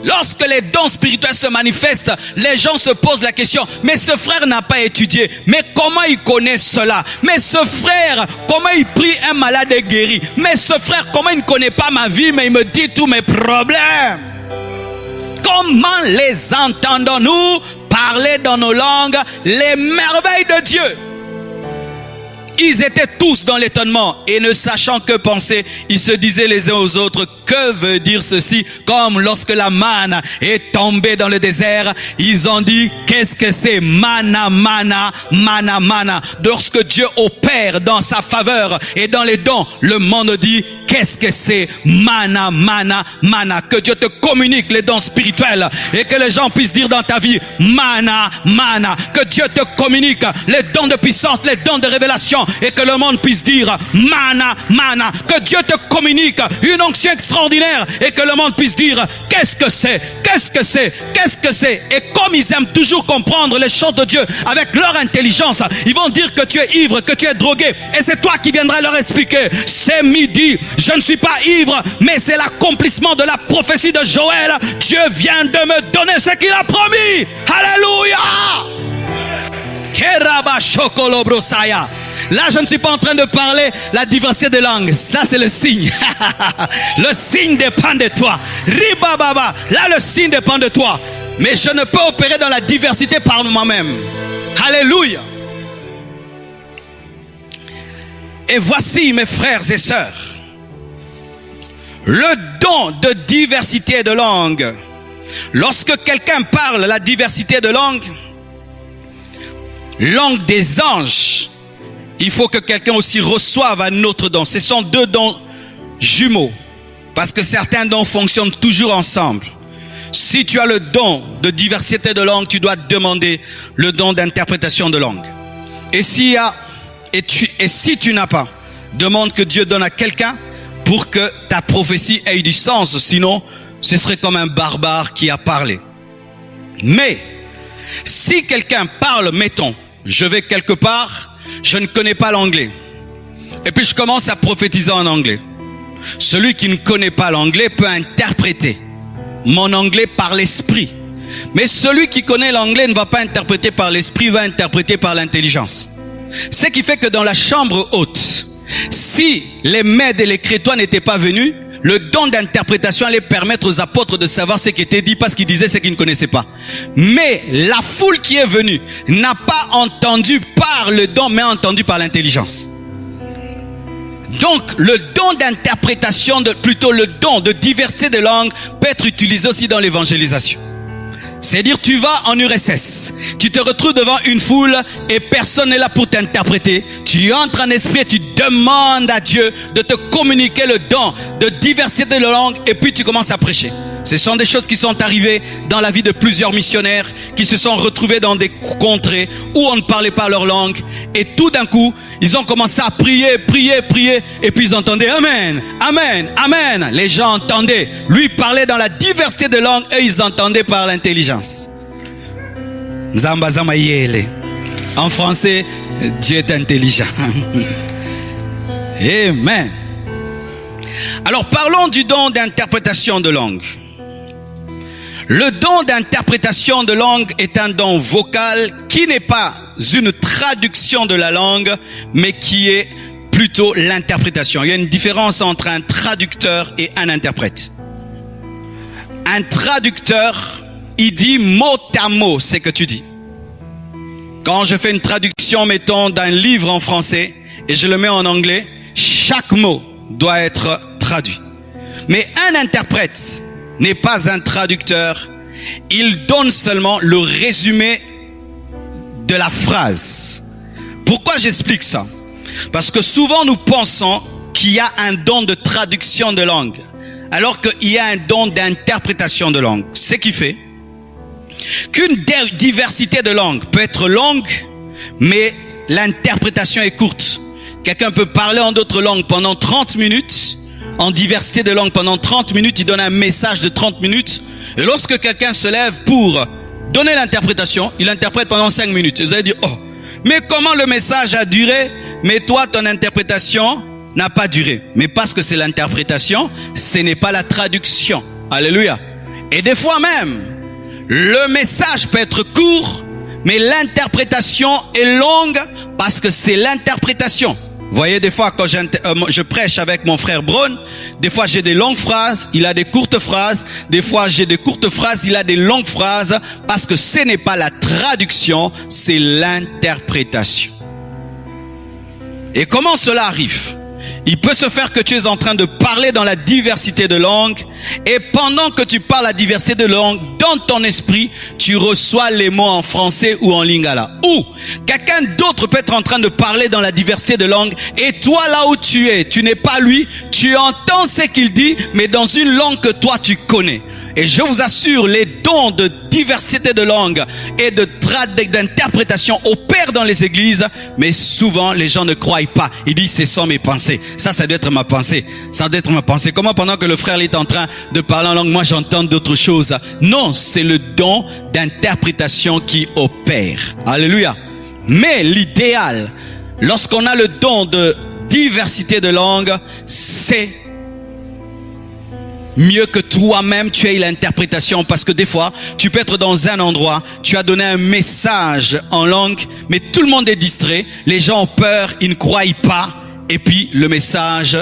Lorsque les dons spirituels se manifestent, les gens se posent la question, mais ce frère n'a pas étudié, mais comment il connaît cela? Mais ce frère, comment il prie un malade et guéri? Mais ce frère, comment il ne connaît pas ma vie, mais il me dit tous mes problèmes? Comment les entendons-nous parler dans nos langues les merveilles de Dieu? Ils étaient tous dans l'étonnement et ne sachant que penser, ils se disaient les uns aux autres, que veut dire ceci? Comme lorsque la manne est tombée dans le désert, ils ont dit, qu'est-ce que c'est? Mana, mana, mana, mana. Lorsque Dieu opère dans sa faveur et dans les dons, le monde dit, qu'est-ce que c'est? Mana, mana, mana. Que Dieu te communique les dons spirituels et que les gens puissent dire dans ta vie, mana, mana. Que Dieu te communique les dons de puissance, les dons de révélation et que le monde puisse dire, mana, mana. Que Dieu te communique une onction extraordinaire et que le monde puisse dire, qu'est-ce que c'est? Qu'est-ce que c'est? Qu'est-ce que c'est? Et comme ils aiment toujours comprendre les choses de Dieu avec leur intelligence, ils vont dire que tu es ivre, que tu es drogué, et c'est toi qui viendras leur expliquer. C'est midi, je ne suis pas ivre, mais c'est l'accomplissement de la prophétie de Joël. Dieu vient de me donner ce qu'il a promis. Alléluia. Là, je ne suis pas en train de parler la diversité de langues. Ça, c'est le signe. Le signe dépend de toi. Ribababa. Là, le signe dépend de toi. Mais je ne peux opérer dans la diversité par moi-même. Alléluia. Et voici, mes frères et sœurs, le don de diversité de langues. Lorsque quelqu'un parle la diversité de langues, langue des anges, il faut que quelqu'un aussi reçoive un autre don. Ce sont deux dons jumeaux, parce que certains dons fonctionnent toujours ensemble. Si tu as le don de diversité de langue, tu dois demander le don d'interprétation de langue. Et si tu n'as pas, demande que Dieu donne à quelqu'un pour que ta prophétie ait du sens. Sinon, ce serait comme un barbare qui a parlé. Mais si quelqu'un parle, mettons, je vais quelque part, je ne connais pas l'anglais, et puis je commence à prophétiser en anglais. Celui qui ne connaît pas l'anglais peut interpréter mon anglais par l'esprit. Mais celui qui connaît l'anglais ne va pas interpréter par l'esprit, il va interpréter par l'intelligence. Ce qui fait que dans la chambre haute, si les Mèdes et les Crétois n'étaient pas venus, le don d'interprétation allait permettre aux apôtres de savoir ce qui était dit parce qu'ils disaient ce qu'ils ne connaissaient pas. Mais la foule qui est venue n'a pas entendu par le don, mais entendu par l'intelligence. Donc, le don d'interprétation, plutôt le don de diversité de langue, peut être utilisé aussi dans l'évangélisation. C'est-à-dire, tu vas en URSS, tu te retrouves devant une foule et personne n'est là pour t'interpréter. Tu entres en esprit et tu demandes à Dieu de te communiquer le don de diversité de langue et puis tu commences à prêcher. Ce sont des choses qui sont arrivées dans la vie de plusieurs missionnaires qui se sont retrouvés dans des contrées où on ne parlait pas leur langue. Et tout d'un coup, ils ont commencé à prier, et puis ils entendaient Amen, Amen, Amen. Les gens entendaient. Lui parlait dans la diversité de langues et ils entendaient par l'intelligence. Zamba zama yele. En français, Dieu est intelligent. Amen. Alors parlons du don d'interprétation de langue. Le don d'interprétation de langue est un don vocal qui n'est pas une traduction de la langue, mais qui est plutôt l'interprétation. Il y a une différence entre un traducteur et un interprète. Un traducteur, il dit mot à mot ce que tu dis. Quand je fais une traduction, mettons, d'un livre en français et je le mets en anglais, chaque mot doit être traduit. Mais un interprète n'est pas un traducteur, il donne seulement le résumé de la phrase. Pourquoi j'explique ça? Parce que souvent nous pensons qu'il y a un don de traduction de langue, alors qu'il y a un don d'interprétation de langue. Ce qui fait qu'une diversité de langues peut être longue, mais l'interprétation est courte. Quelqu'un peut parler en d'autres langues pendant 30 minutes, en diversité de langues pendant 30 minutes, il donne un message de 30 minutes, et lorsque quelqu'un se lève pour donner l'interprétation, il interprète pendant 5 minutes. Et vous allez dire, oh, mais comment le message a duré, mais toi, ton interprétation n'a pas duré. Mais parce que c'est l'interprétation, ce n'est pas la traduction. Alléluia. Et des fois même, le message peut être court, mais l'interprétation est longue parce que c'est l'interprétation. Vous voyez, des fois, quand je prêche avec mon frère Braun, des fois j'ai des longues phrases, il a des courtes phrases. Des fois j'ai des courtes phrases, il a des longues phrases. Parce que ce n'est pas la traduction, c'est l'interprétation. Et comment cela arrive? Il peut se faire que tu es en train de parler dans la diversité de langues, et pendant que tu parles la diversité de langues, dans ton esprit, tu reçois les mots en français ou en lingala. Ou quelqu'un d'autre peut être en train de parler dans la diversité de langues, et toi là où tu es, tu n'es pas lui, tu entends ce qu'il dit, mais dans une langue que toi tu connais. Et je vous assure, les dons de diversité de langues et d'interprétation opèrent dans les églises, mais souvent les gens ne croient pas. Ils disent, ce sont mes pensées. Ça doit être ma pensée. Ça doit être ma pensée. Comment pendant que le frère est en train de parler en langue, moi j'entends d'autres choses? Non, c'est le don d'interprétation qui opère. Alléluia. Mais l'idéal, lorsqu'on a le don de diversité de langues, c'est mieux que toi-même tu aies l'interprétation, parce que des fois tu peux être dans un endroit, tu as donné un message en langue, mais tout le monde est distrait, les gens ont peur, ils ne croient pas, et puis le message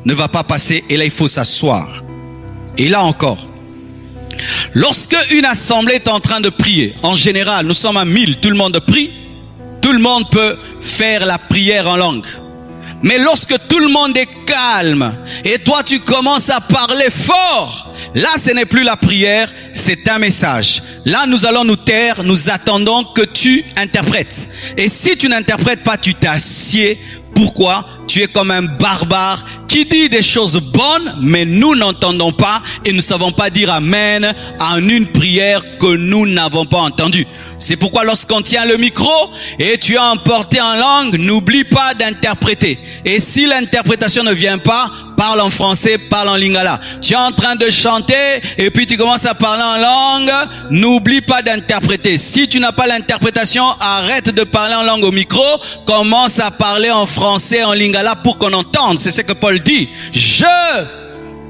ne va pas passer, et là il faut s'asseoir. Et là encore, lorsque une assemblée est en train de prier, en général nous sommes à 1000, tout le monde prie, tout le monde peut faire la prière en langue. Mais lorsque tout le monde est calme et toi tu commences à parler fort, là ce n'est plus la prière, c'est un message. Là nous allons nous taire, nous attendons que tu interprètes. Et si tu n'interprètes pas, tu t'assieds. Pourquoi? Tu es comme un barbare qui dit des choses bonnes, mais nous n'entendons pas et nous ne savons pas dire amen en une prière que nous n'avons pas entendue. C'est pourquoi lorsqu'on tient le micro et tu as emporté en langue, n'oublie pas d'interpréter. Et si l'interprétation ne vient pas, parle en français, parle en lingala. Tu es en train de chanter et puis tu commences à parler en langue, n'oublie pas d'interpréter. Si tu n'as pas l'interprétation, arrête de parler en langue au micro, commence à parler en français, en lingala pour qu'on entende. C'est ce que Paul dit. Je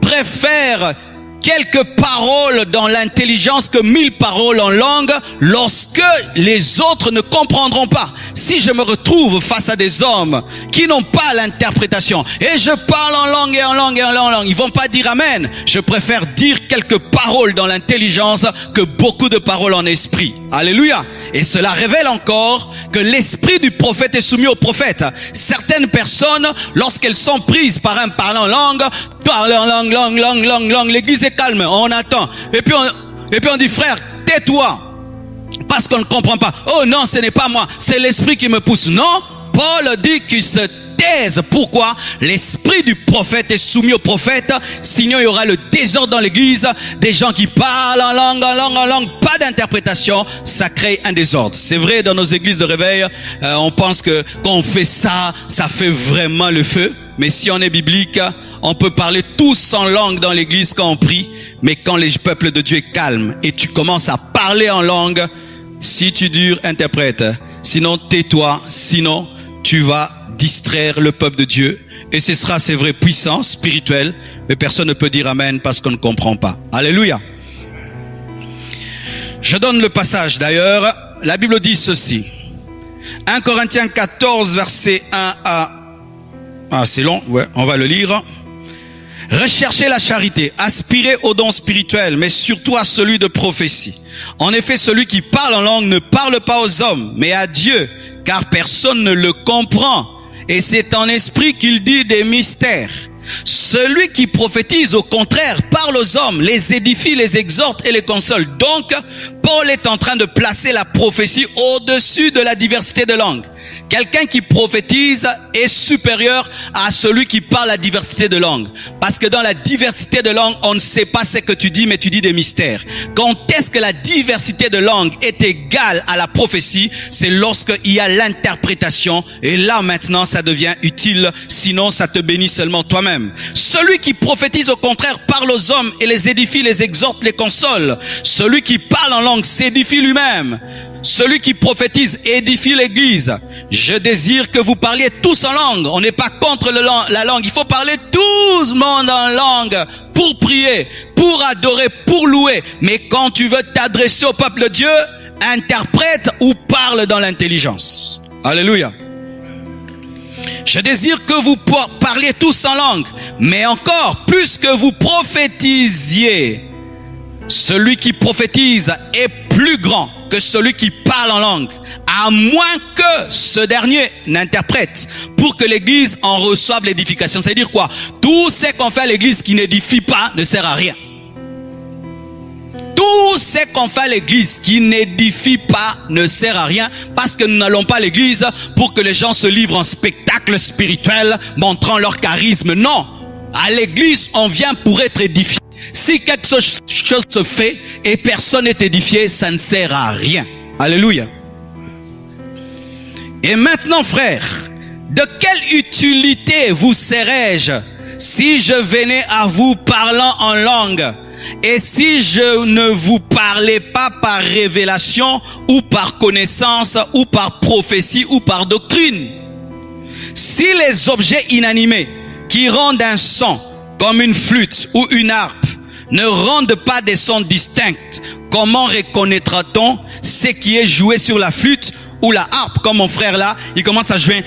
préfère quelques paroles dans l'intelligence que 1000 paroles en langue lorsque les autres ne comprendront pas. Si je me retrouve face à des hommes qui n'ont pas l'interprétation et je parle en langue et en langue et en langue, ils vont pas dire amen. Je préfère dire quelques paroles dans l'intelligence que beaucoup de paroles en esprit. Alléluia. Et cela révèle encore que l'esprit du prophète est soumis au prophète. Certaines personnes, lorsqu'elles sont prises par un parlant en langue, parlent en langue, l'église est calme, on attend. Et puis on dit, frère, tais-toi, parce qu'on ne comprend pas. Oh non, ce n'est pas moi, c'est l'esprit qui me pousse. Non, Paul dit qu'il se taise. Pourquoi? L'esprit du prophète est soumis au prophète, sinon il y aura le désordre dans l'église, des gens qui parlent en langue, pas d'interprétation, ça crée un désordre. C'est vrai, dans nos églises de réveil, on pense que quand on fait ça, ça fait vraiment le feu. Mais si on est biblique, on peut parler tous en langue dans l'église quand on prie, mais quand le peuple de Dieu est calme et tu commences à parler en langue, si tu dures, interprète. Sinon, tais-toi, sinon tu vas distraire le peuple de Dieu. Et ce sera, c'est vrai, puissance spirituelle, mais personne ne peut dire amen parce qu'on ne comprend pas. Alléluia. Je donne le passage d'ailleurs. La Bible dit ceci. 1 Corinthiens 14, verset 1 à... Ah, c'est long, ouais, on va le lire. Recherchez la charité, aspirez aux dons spirituels, mais surtout à celui de prophétie. En effet, celui qui parle en langue ne parle pas aux hommes, mais à Dieu, car personne ne le comprend. Et c'est en esprit qu'il dit des mystères. Celui qui prophétise, au contraire, parle aux hommes, les édifie, les exhorte et les console. Donc, Paul est en train de placer la prophétie au-dessus de la diversité de langues. Quelqu'un qui prophétise est supérieur à celui qui parle la diversité de langues. Parce que dans la diversité de langues, on ne sait pas ce que tu dis, mais tu dis des mystères. Quand est-ce que la diversité de langues est égale à la prophétie? C'est lorsqu'il y a l'interprétation. Et là, maintenant, ça devient utile. Sinon, ça te bénit seulement toi-même. Celui qui prophétise, au contraire, parle aux hommes et les édifie, les exhorte, les console. Celui qui parle en langue s'édifie lui-même. Celui qui prophétise édifie l'église. Je désire que vous parliez tous en langue. On n'est pas contre la langue. Il faut parler tout le monde en langue pour prier, pour adorer, pour louer. Mais quand tu veux t'adresser au peuple de Dieu, interprète ou parle dans l'intelligence. Alléluia. Je désire que vous parliez tous en langue, mais encore plus que vous prophétisiez. Celui qui prophétise est plus grand que celui qui parle en langue, à moins que ce dernier n'interprète, pour que l'église en reçoive l'édification. C'est-à-dire quoi? Tout ce qu'on fait à l'église qui n'édifie pas ne sert à rien. Tout ce qu'on fait à l'église qui n'édifie pas ne sert à rien, parce que nous n'allons pas à l'église pour que les gens se livrent en spectacle spirituel montrant leur charisme. Non, à l'église on vient pour être édifié. Si quelque chose se fait et personne n'est édifié, ça ne sert à rien. Alléluia. Et maintenant, frères, de quelle utilité vous serais-je si je venais à vous parlant en langue, et si je ne vous parlais pas par révélation ou par connaissance ou par prophétie ou par doctrine? Si les objets inanimés qui rendent un son comme une flûte ou une harpe ne rendent pas des sons distincts, comment reconnaîtra-t-on ce qui est joué sur la flûte ou la harpe? Comme mon frère là, il commence à jouer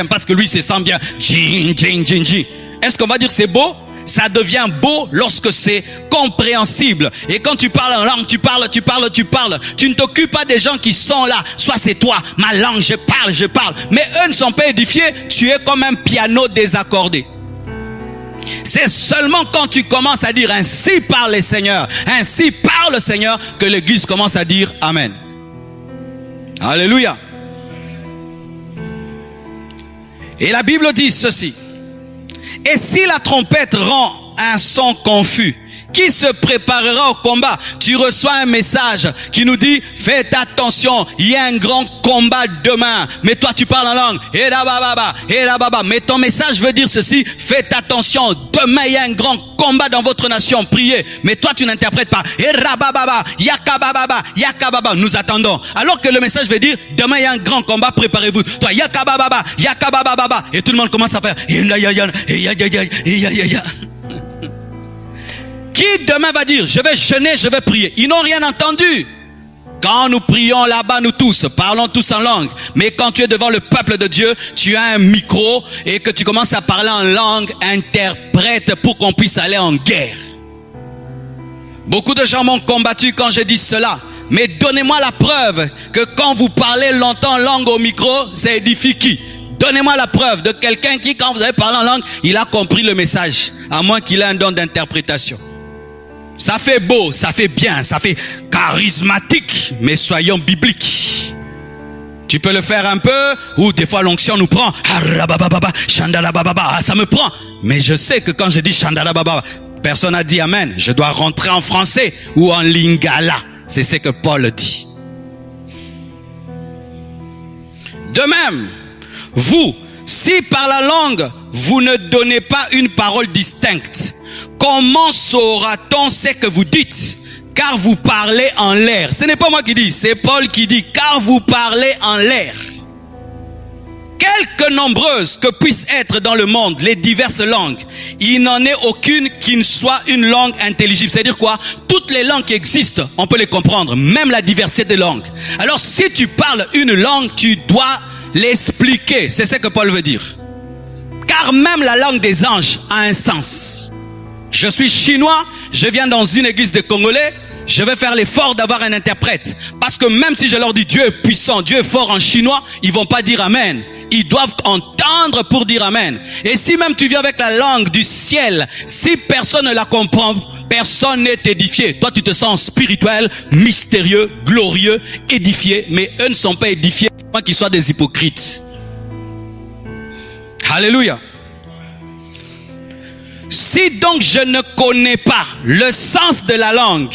parce que lui se sent bien. Est-ce qu'on va dire c'est beau? Ça devient beau lorsque c'est compréhensible. Et quand tu parles en langue, tu parles. Tu ne t'occupes pas des gens qui sont là. Soit c'est toi, ma langue, je parle. Mais eux ne sont pas édifiés. Tu es comme un piano désaccordé. C'est seulement quand tu commences à dire ainsi parle le Seigneur, ainsi parle le Seigneur, que l'église commence à dire Amen. Alléluia. Et la Bible dit ceci: et si la trompette rend un son confus, qui se préparera au combat? Tu reçois un message qui nous dit faites attention, il y a un grand combat demain. Mais toi tu parles en langue. Mais ton message veut dire ceci: faites attention, demain il y a un grand combat dans votre nation, priez. Mais toi tu n'interprètes pas. Nous attendons. Alors que le message veut dire demain il y a un grand combat, préparez-vous. Toi et tout le monde commence à faire Qui demain va dire je vais jeûner, je vais prier? Ils n'ont rien entendu. Quand nous prions là-bas, nous tous, parlons tous en langue. Mais quand tu es devant le peuple de Dieu, tu as un micro et que tu commences à parler en langue, interprète pour qu'on puisse aller en guerre. Beaucoup de gens m'ont combattu quand j'ai dit cela. Mais donnez-moi la preuve que quand vous parlez longtemps en langue au micro, ça édifie qui? Donnez-moi la preuve de quelqu'un qui, quand vous avez parlé en langue, il a compris le message. À moins qu'il ait un don d'interprétation. Ça fait beau, ça fait bien, ça fait charismatique, mais soyons bibliques. Tu peux le faire un peu, ou des fois l'onction nous prend. Ça me prend. Mais je sais que quand je dis Shandalababa, personne n'a dit Amen. Je dois rentrer en français ou en lingala. C'est ce que Paul dit. De même, vous, si par la langue, vous ne donnez pas une parole distincte, comment saura-t-on ce que vous dites? Car vous parlez en l'air. Ce n'est pas moi qui dis, c'est Paul qui dit, car vous parlez en l'air. Quelque nombreuses que puissent être dans le monde les diverses langues, il n'en est aucune qui ne soit une langue intelligible. C'est-à-dire quoi? Toutes les langues qui existent, on peut les comprendre, même la diversité des langues. Alors si tu parles une langue, tu dois l'expliquer. C'est ce que Paul veut dire. Car même la langue des anges a un sens. Je suis chinois, je viens dans une église de Congolais, Je vais faire l'effort d'avoir un interprète. Parce que même si je leur dis Dieu est puissant, Dieu est fort en chinois, ils vont pas dire Amen. Ils doivent entendre pour dire Amen. Et si même tu viens avec la langue du ciel, si personne ne la comprend, personne n'est édifié. Toi, tu te sens spirituel, mystérieux, glorieux, édifié. Mais eux ne sont pas édifiés, moins qu'ils soient des hypocrites. Alléluia. Si donc je ne connais pas le sens de la langue,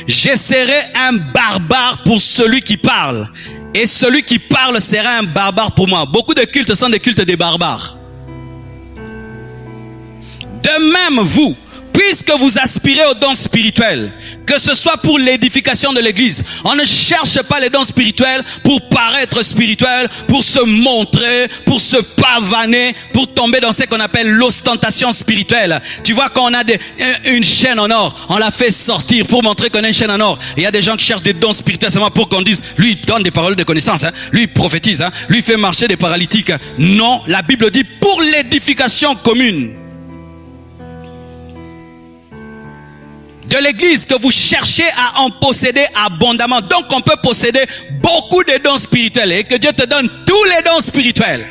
je serai un barbare pour celui qui parle. Et celui qui parle sera un barbare pour moi. Beaucoup de cultes sont des cultes des barbares. De même, vous, puisque vous aspirez aux dons spirituels, que ce soit pour l'édification de l'église, on ne cherche pas les dons spirituels pour paraître spirituel, pour se montrer, pour se pavaner, pour tomber dans ce qu'on appelle l'ostentation spirituelle. Tu vois, quand on a une chaîne en or, on la fait sortir pour montrer qu'on a une chaîne en or. Il y a des gens qui cherchent des dons spirituels seulement pour qu'on dise, lui il donne des paroles de connaissance, hein, lui il prophétise, hein, lui il fait marcher des paralytiques. Non, la Bible dit pour l'édification commune de l'église, que vous cherchez à en posséder abondamment. Donc on peut posséder beaucoup de dons spirituels et que Dieu te donne tous les dons spirituels.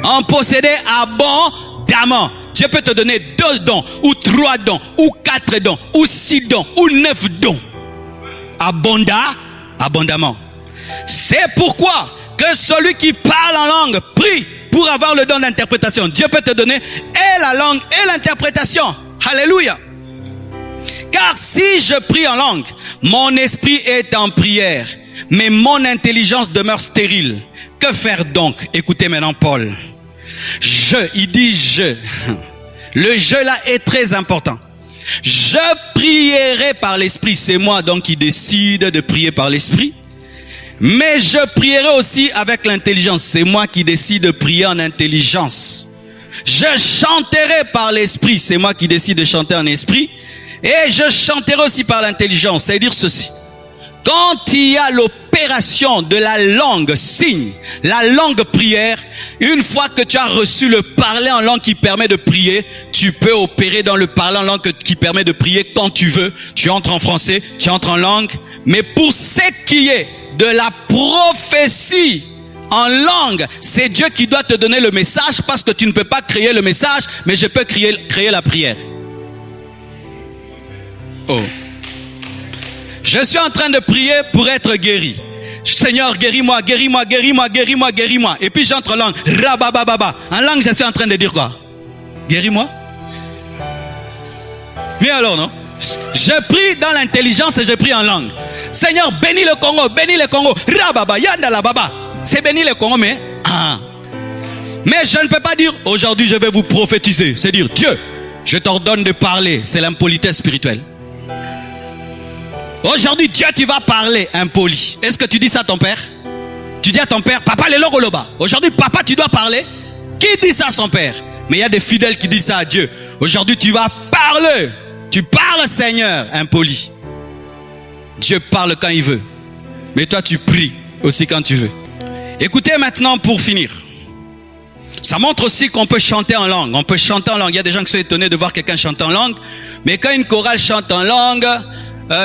En posséder abondamment. Dieu peut te donner 2 dons, ou 3 dons, ou 4 dons, ou 6 dons, ou 9 dons. Abondamment. C'est pourquoi que celui qui parle en langue prie pour avoir le don d'interprétation. Dieu peut te donner et la langue et l'interprétation. Alléluia. Car si je prie en langue, mon esprit est en prière, mais mon intelligence demeure stérile. Que faire donc? Écoutez maintenant Paul. Il dit je. Le je là est très important. Je prierai par l'esprit. C'est moi donc qui décide de prier par l'esprit. Mais je prierai aussi avec l'intelligence. C'est moi qui décide de prier en intelligence. Je chanterai par l'esprit. C'est moi qui décide de chanter en esprit. Et je chanterai aussi par l'intelligence. C'est-à-dire ceci. Quand il y a l'opération de la langue signe, la langue prière, une fois que tu as reçu le parler en langue qui permet de prier, tu peux opérer dans le parler en langue qui permet de prier quand tu veux. Tu entres en français, tu entres en langue. Mais pour ce qui est de la prophétie en langue, c'est Dieu qui doit te donner le message, parce que tu ne peux pas créer le message, mais je peux créer la prière. Oh. Je suis en train de prier pour être guéri. Seigneur, guéris-moi, guéris-moi, guéris-moi, guéris-moi, guéris-moi. Et puis j'entre en langue. Rabababa. En langue, je suis en train de dire quoi? Guéris-moi. Mais alors, non? Je prie dans l'intelligence et je prie en langue. Seigneur, bénis le Congo, bénis le Congo. Rababa, yanda la baba. C'est bénis le Congo, mais... Mais je ne peux pas dire, aujourd'hui je vais vous prophétiser. C'est dire, Dieu, je t'ordonne de parler. C'est l'impolitesse spirituelle. Aujourd'hui, Dieu, tu vas parler impoli. Est-ce que tu dis ça à ton père? Tu dis à ton père, papa, le logoloba. Aujourd'hui, papa, tu dois parler. Qui dit ça à son père? Mais il y a des fidèles qui disent ça à Dieu. Aujourd'hui, tu vas parler. Tu parles, Seigneur, impoli. Dieu parle quand il veut. Mais toi, tu pries aussi quand tu veux. Écoutez maintenant pour finir. Ça montre aussi qu'on peut chanter en langue. On peut chanter en langue. Il y a des gens qui sont étonnés de voir quelqu'un chanter en langue. Mais quand une chorale chante en langue...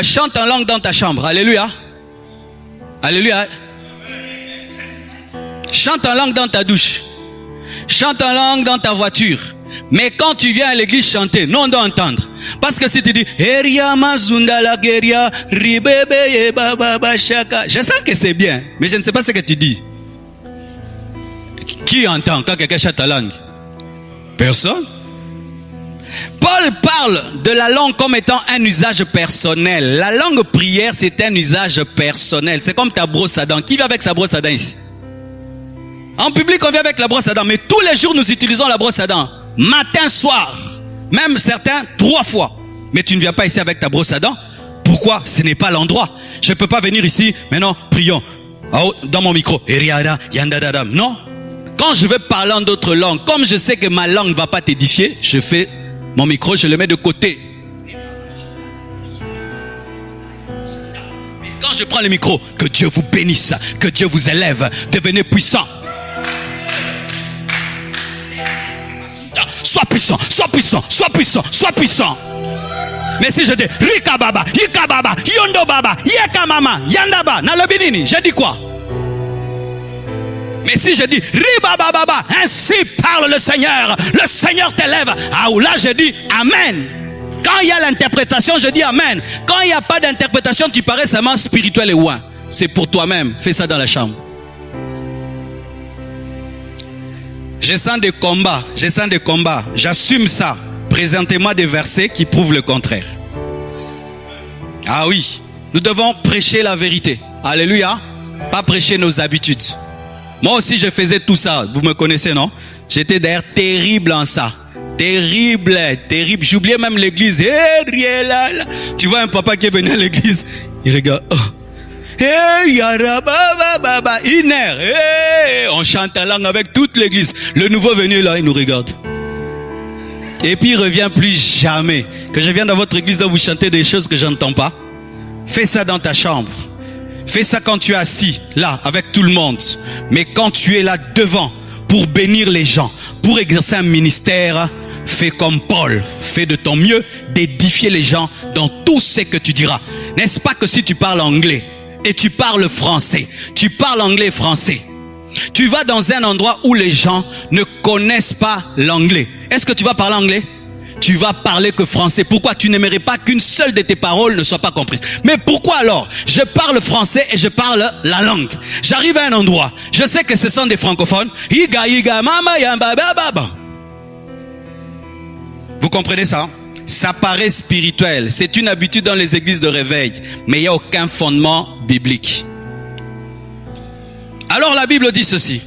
chante en langue dans ta chambre. Alléluia. Alléluia. Chante en langue dans ta douche. Chante en langue dans ta voiture. Mais quand tu viens à l'église chanter, non, on doit entendre. Parce que si tu dis je sens que c'est bien, mais je ne sais pas ce que tu dis. Qui entend quand quelqu'un chante en langue? Personne. Paul parle de la langue comme étant un usage personnel. La langue prière, c'est un usage personnel. C'est comme ta brosse à dents. Qui vient avec sa brosse à dents ici? En public, on vient avec la brosse à dents. Mais tous les jours, nous utilisons la brosse à dents. Matin, soir. Même certains, 3 fois. Mais tu ne viens pas ici avec ta brosse à dents. Pourquoi? Ce n'est pas l'endroit. Je ne peux pas venir ici. Maintenant, prions. Dans mon micro. Non. Quand je veux parler en d'autres langues, comme je sais que ma langue ne va pas t'édifier, je fais... mon micro, je le mets de côté. Mais quand je prends le micro, que Dieu vous bénisse, que Dieu vous élève, devenez puissant. sois puissant, sois puissant, sois puissant, sois puissant. Mais si je dis Rika Baba, Yika Baba, Yondo Baba, Yeka Mama, Yandaba, Nalobinini, je dis quoi? Mais si je dis Riba Baba, ainsi parle le Seigneur t'élève. Ah, ou là je dis Amen. Quand il y a l'interprétation, je dis Amen. Quand il n'y a pas d'interprétation, tu parais seulement spirituel et ouin. C'est pour toi-même, fais ça dans la chambre. Je sens des combats, j'assume ça. Présentez-moi des versets qui prouvent le contraire. Ah oui, nous devons prêcher la vérité. Alléluia. Pas prêcher nos habitudes. Moi aussi je faisais tout ça, vous me connaissez, non? J'étais d'ailleurs terrible en ça. Terrible. J'oubliais même l'église. Tu vois un papa qui est venu à l'église, il regarde. On chante en langue avec toute l'église. Le nouveau venu là, il nous regarde. Et puis il revient plus jamais. Que je vienne dans votre église où vous chantez des choses que je n'entends pas. Fais ça dans ta chambre. Fais ça quand tu es assis là avec tout le monde. Mais quand tu es là devant pour bénir les gens, pour exercer un ministère, fais comme Paul. Fais de ton mieux d'édifier les gens dans tout ce que tu diras. N'est-ce pas que si tu parles anglais et tu parles français, tu parles anglais et français, tu vas dans un endroit où les gens ne connaissent pas l'anglais. Est-ce que tu vas parler anglais? Tu vas parler que français. Pourquoi? Tu n'aimerais pas qu'une seule de tes paroles ne soit pas comprise. Mais pourquoi alors? Je parle français et je parle la langue. J'arrive à un endroit, je sais que ce sont des francophones. Vous comprenez ça? Ça paraît spirituel. C'est une habitude dans les églises de réveil. Mais il n'y a aucun fondement biblique. Alors la Bible dit ceci.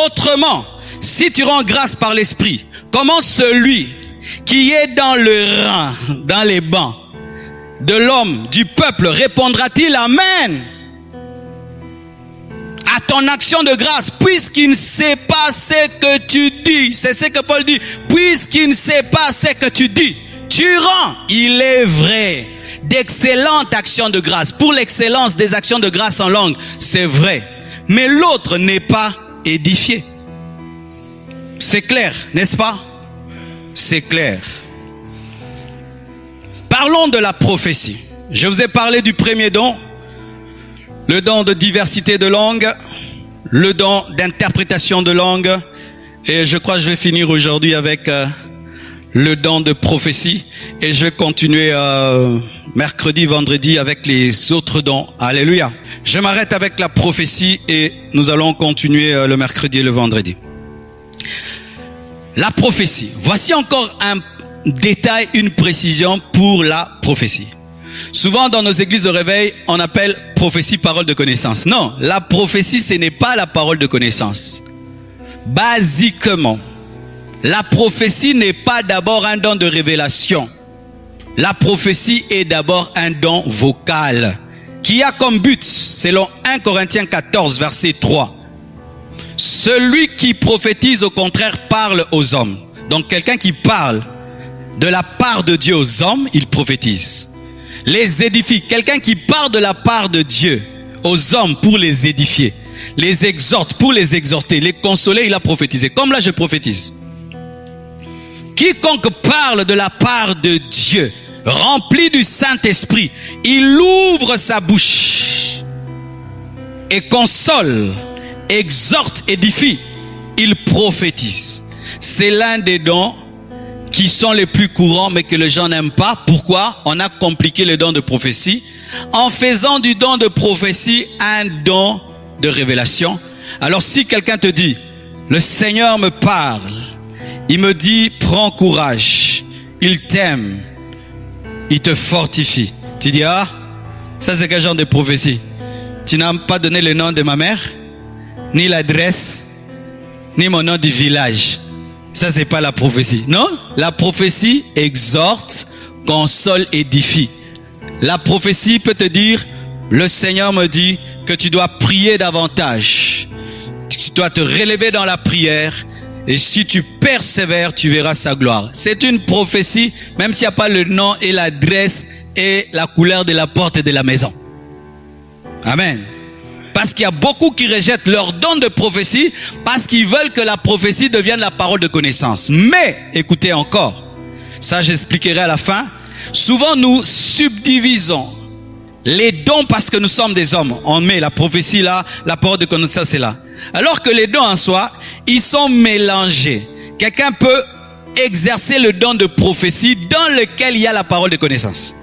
Autrement, si tu rends grâce par l'Esprit, comment celui qui est dans le rang, dans les bancs de l'homme, du peuple, répondra-t-il Amen à ton action de grâce, puisqu'il ne sait pas ce que tu dis? C'est ce que Paul dit. Puisqu'il ne sait pas ce que tu dis, tu rends, il est vrai, d'excellentes actions de grâce. Pour l'excellence des actions de grâce en langue, c'est vrai. Mais l'autre n'est pas édifié. C'est clair, n'est-ce pas? C'est clair. Parlons de la prophétie. Je vous ai parlé du premier don, le don de diversité de langue, le don d'interprétation de langue, et je crois que je vais finir aujourd'hui avec le don de prophétie, et je vais continuer mercredi, vendredi avec les autres dons. Alléluia. Je m'arrête avec la prophétie et nous allons continuer le mercredi et le vendredi. La prophétie. Voici encore un détail, une précision pour la prophétie. Souvent dans nos églises de réveil, on appelle prophétie parole de connaissance. Non, la prophétie ce n'est pas la parole de connaissance. Basiquement, la prophétie n'est pas d'abord un don de révélation. La prophétie est d'abord un don vocal qui a comme but, selon 1 Corinthiens 14, verset 3, celui qui prophétise au contraire parle aux hommes. Donc quelqu'un qui parle de la part de Dieu aux hommes, il prophétise. Les édifie, quelqu'un qui parle de la part de Dieu aux hommes pour les édifier, les exhorte pour les exhorter, les consoler, il a prophétisé. Comme là je prophétise. Quiconque parle de la part de Dieu, rempli du Saint-Esprit, il ouvre sa bouche et console, exhorte, édifie, il prophétise. C'est l'un des dons qui sont les plus courants mais que les gens n'aiment pas. Pourquoi? On a compliqué le don de prophétie en faisant du don de prophétie un don de révélation. Alors si quelqu'un te dit, le Seigneur me parle, il me dit, prends courage, il t'aime, il te fortifie. Tu dis, ah, ça c'est quel genre de prophétie? Tu n'as pas donné le nom de ma mère, ni l'adresse, ni mon nom du village. Ça c'est pas la prophétie, non? La prophétie exhorte, console, édifie. La prophétie peut te dire, le Seigneur me dit que tu dois prier davantage. Tu dois te relever dans la prière. Et si tu persévères, tu verras sa gloire. C'est une prophétie, même s'il n'y a pas le nom et l'adresse et la couleur de la porte de la maison. Amen. Parce qu'il y a beaucoup qui rejettent leur don de prophétie parce qu'ils veulent que la prophétie devienne la parole de connaissance. Mais, écoutez encore, ça j'expliquerai à la fin. Souvent nous subdivisons les dons parce que nous sommes des hommes. On met la prophétie là, la parole de connaissance c'est là. Alors que les dons en soi, ils sont mélangés. Quelqu'un peut exercer le don de prophétie dans lequel il y a la parole de connaissance.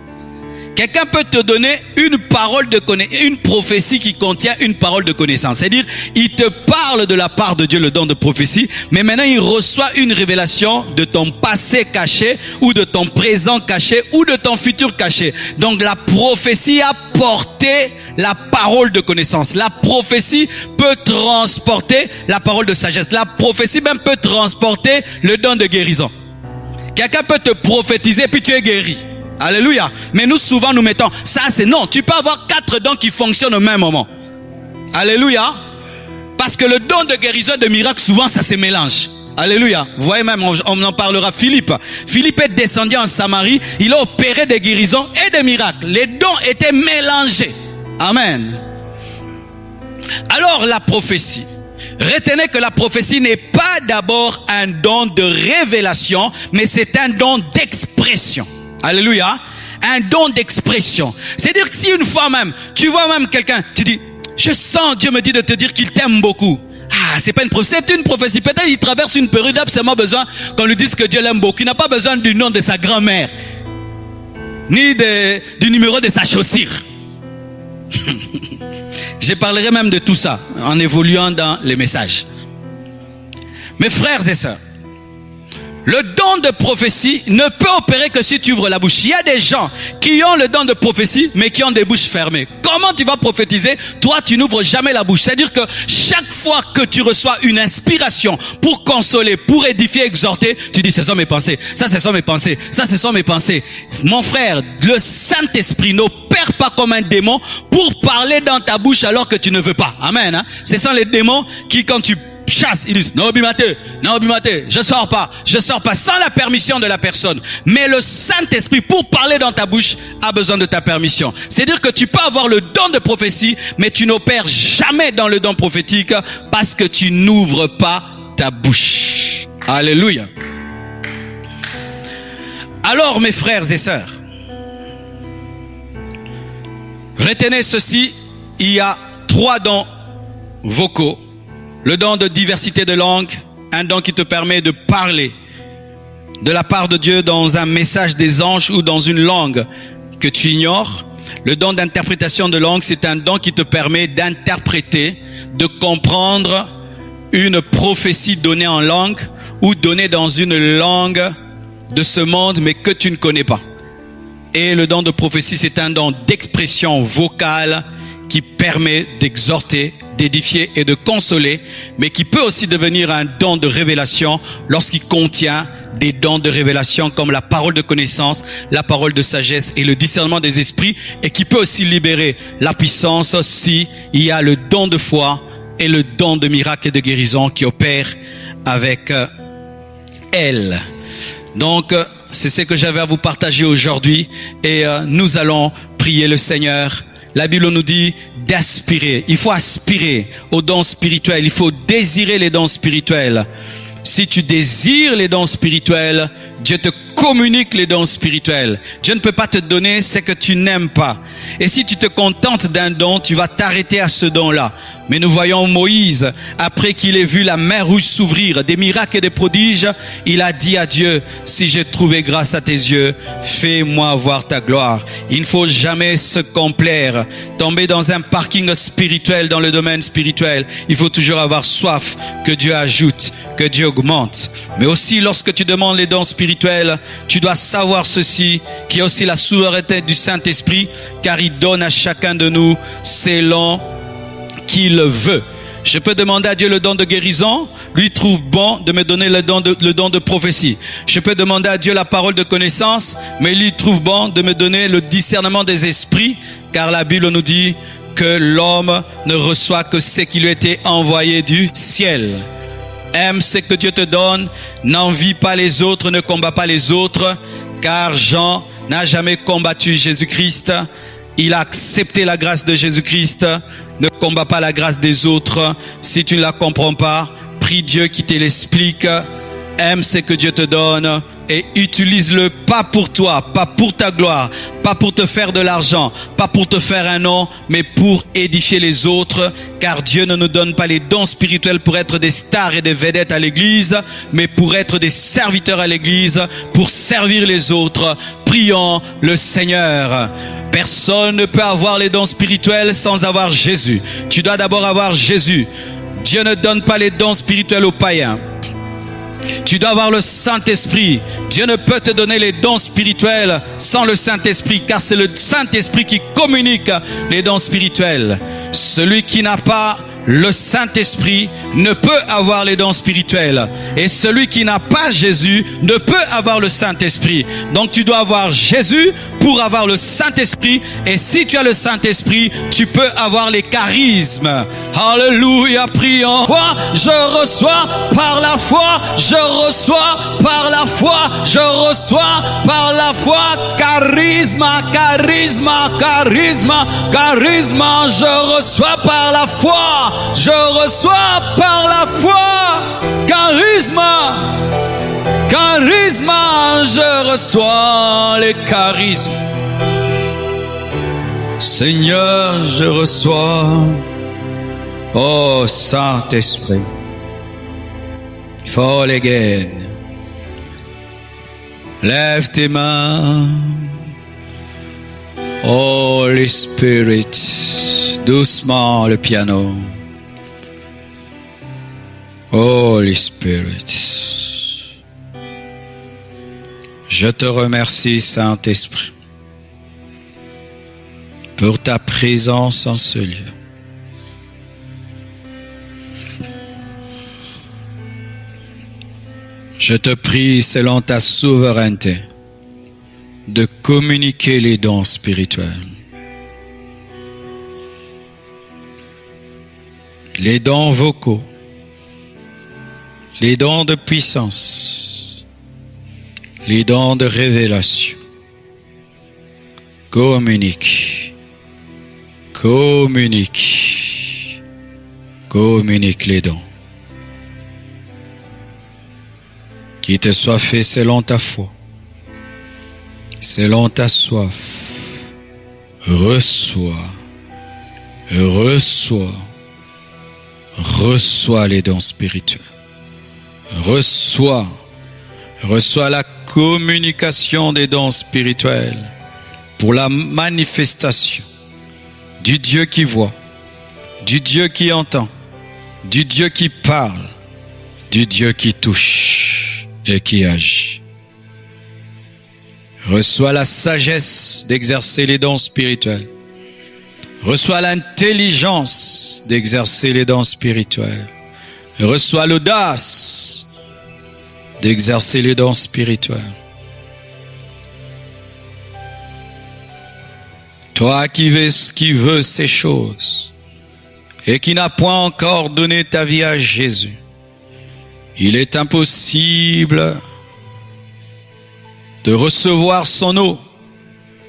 Quelqu'un peut te donner une parole de connaissance, une prophétie qui contient une parole de connaissance. C'est-à-dire, il te parle de la part de Dieu, le don de prophétie, mais maintenant il reçoit une révélation de ton passé caché, ou de ton présent caché, ou de ton futur caché. Donc la prophétie a porté la parole de connaissance. La prophétie peut transporter la parole de sagesse. La prophétie même peut transporter le don de guérison. Quelqu'un peut te prophétiser puis tu es guéri. Alléluia. Mais nous souvent nous mettons, ça c'est non. Tu peux avoir 4 dons qui fonctionnent au même moment. Alléluia. Parce que le don de guérison et de miracle, souvent ça se mélange. Alléluia. Vous voyez même, on en parlera. Philippe est descendu en Samarie. Il a opéré des guérisons et des miracles. Les dons étaient mélangés. Amen. Alors la prophétie. Retenez que la prophétie n'est pas d'abord un don de révélation, mais c'est un don d'expression. Alléluia. Un don d'expression. C'est-à-dire que si une fois même, tu vois même quelqu'un, tu dis, je sens, Dieu me dit de te dire qu'il t'aime beaucoup. Ah, c'est pas une prophétie, c'est une prophétie. Peut-être il traverse une période, il a absolument besoin qu'on lui dise que Dieu l'aime beaucoup. Il n'a pas besoin du nom de sa grand-mère, ni du numéro de sa chaussure. Je parlerai même de tout ça en évoluant dans les messages. Mes frères et sœurs, le don de prophétie ne peut opérer que si tu ouvres la bouche. Il y a des gens qui ont le don de prophétie, mais qui ont des bouches fermées. Comment tu vas prophétiser? Toi, tu n'ouvres jamais la bouche. C'est-à-dire que chaque fois que tu reçois une inspiration pour consoler, pour édifier, exhorter, tu dis, ce sont mes pensées. Ça, ce sont mes pensées. Ça, ce sont mes pensées. Mon frère, le Saint-Esprit n'opère pas comme un démon pour parler dans ta bouche alors que tu ne veux pas. Amen. Hein? Ce sont les démons qui, quand tu chasse, ils disent non bimate, je sors pas, sans la permission de la personne. Mais le Saint-Esprit, pour parler dans ta bouche, a besoin de ta permission. C'est-à-dire que tu peux avoir le don de prophétie, mais tu n'opères jamais dans le don prophétique parce que tu n'ouvres pas ta bouche. Alléluia. Alors mes frères et sœurs, retenez ceci, il y a 3 dons vocaux. Le don de diversité de langues, un don qui te permet de parler de la part de Dieu dans un message des anges ou dans une langue que tu ignores. Le don d'interprétation de langue, c'est un don qui te permet d'interpréter, de comprendre une prophétie donnée en langue ou donnée dans une langue de ce monde mais que tu ne connais pas. Et le don de prophétie, c'est un don d'expression vocale qui permet d'exhorter, d'édifier et de consoler, mais qui peut aussi devenir un don de révélation lorsqu'il contient des dons de révélation comme la parole de connaissance, la parole de sagesse et le discernement des esprits, et qui peut aussi libérer la puissance si il y a le don de foi et le don de miracle et de guérison qui opèrent avec elle. Donc, c'est ce que j'avais à vous partager aujourd'hui et nous allons prier le Seigneur. La Bible nous dit d'aspirer. Il faut aspirer aux dons spirituels. Il faut désirer les dons spirituels. Si tu désires les dons spirituels, Dieu te communique les dons spirituels. Dieu ne peut pas te donner ce que tu n'aimes pas. Et si tu te contentes d'un don, tu vas t'arrêter à ce don-là. Mais nous voyons Moïse, après qu'il ait vu la mer rouge s'ouvrir, des miracles et des prodiges, il a dit à Dieu, si j'ai trouvé grâce à tes yeux, fais-moi voir ta gloire. Il ne faut jamais se complaire, tomber dans un parking spirituel, dans le domaine spirituel. Il faut toujours avoir soif que Dieu ajoute, que Dieu augmente. Mais aussi, lorsque tu demandes les dons spirituels, tu dois savoir ceci, qu'il y a aussi la souveraineté du Saint-Esprit, car il donne à chacun de nous selon qu'il veut. Je peux demander à Dieu le don de guérison, lui trouve bon de me donner le don de prophétie. Je peux demander à Dieu la parole de connaissance, mais lui trouve bon de me donner le discernement des esprits, car la Bible nous dit que l'homme ne reçoit que ce qui lui a été envoyé du ciel. Aime ce que Dieu te donne, n'envie pas les autres, ne combat pas les autres, car Jean n'a jamais combattu Jésus-Christ. Il a accepté la grâce de Jésus-Christ. Ne combat pas la grâce des autres. Si tu ne la comprends pas, prie Dieu qui te l'explique. Aime ce que Dieu te donne et utilise-le pas pour toi, pas pour ta gloire, pas pour te faire de l'argent, pas pour te faire un nom, mais pour édifier les autres, car Dieu ne nous donne pas les dons spirituels pour être des stars et des vedettes à l'église, mais pour être des serviteurs à l'église, pour servir les autres. Prions le Seigneur. Personne ne peut avoir les dons spirituels sans avoir Jésus. Tu dois d'abord avoir Jésus. Dieu ne donne pas les dons spirituels aux païens. Tu dois avoir le Saint-Esprit. Dieu ne peut te donner les dons spirituels sans le Saint-Esprit, car c'est le Saint-Esprit qui communique les dons spirituels. Celui qui n'a pas le Saint-Esprit ne peut avoir les dons spirituels. Et celui qui n'a pas Jésus ne peut avoir le Saint-Esprit. Donc tu dois avoir Jésus pour avoir le Saint-Esprit. Et si tu as le Saint-Esprit, tu peux avoir les charismes. Alléluia, prions. Je reçois par la foi. Je reçois par la foi. Je reçois par la foi. Charisma, charisma, charisma, charisma. Je reçois par la foi. Je reçois par la foi. Charisma, charisma. Je reçois les charismes. Seigneur, je reçois. Oh Saint-Esprit. Fall again. Lève tes mains. Holy Spirit. Doucement le piano. Holy Spirit. Je te remercie, Saint-Esprit, pour ta présence en ce lieu. Je te prie, selon ta souveraineté, de communiquer les dons spirituels. Les dons vocaux, les dons de puissance, les dons de révélation. Communique, communique, communique les dons. Qu'il te soit fait selon ta foi, selon ta soif. Reçois, reçois, reçois les dons spirituels. Reçois, reçois la communication des dons spirituels pour la manifestation du Dieu qui voit, du Dieu qui entend, du Dieu qui parle, du Dieu qui touche et qui agit. Reçois la sagesse d'exercer les dons spirituels. Reçois l'intelligence d'exercer les dons spirituels. Reçois l'audace d'exercer les dons spirituels. Toi qui veux ces choses et qui n'as point encore donné ta vie à Jésus, il est impossible de recevoir son eau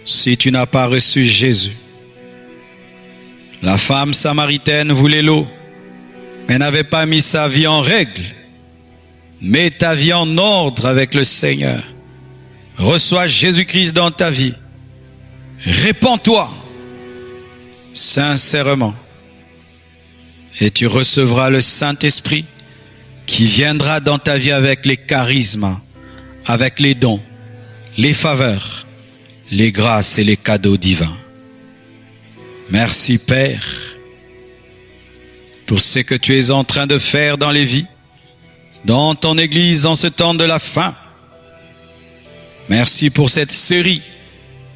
si tu n'as pas reçu Jésus. La femme samaritaine voulait l'eau, mais n'avait pas mis sa vie en règle. Mets ta vie en ordre avec le Seigneur. Reçois Jésus-Christ dans ta vie. Répands-toi sincèrement et tu recevras le Saint-Esprit qui viendra dans ta vie avec les charismes, avec les dons, les faveurs, les grâces et les cadeaux divins. Merci Père pour ce que tu es en train de faire dans les vies, dans ton Église en ce temps de la fin. Merci pour cette série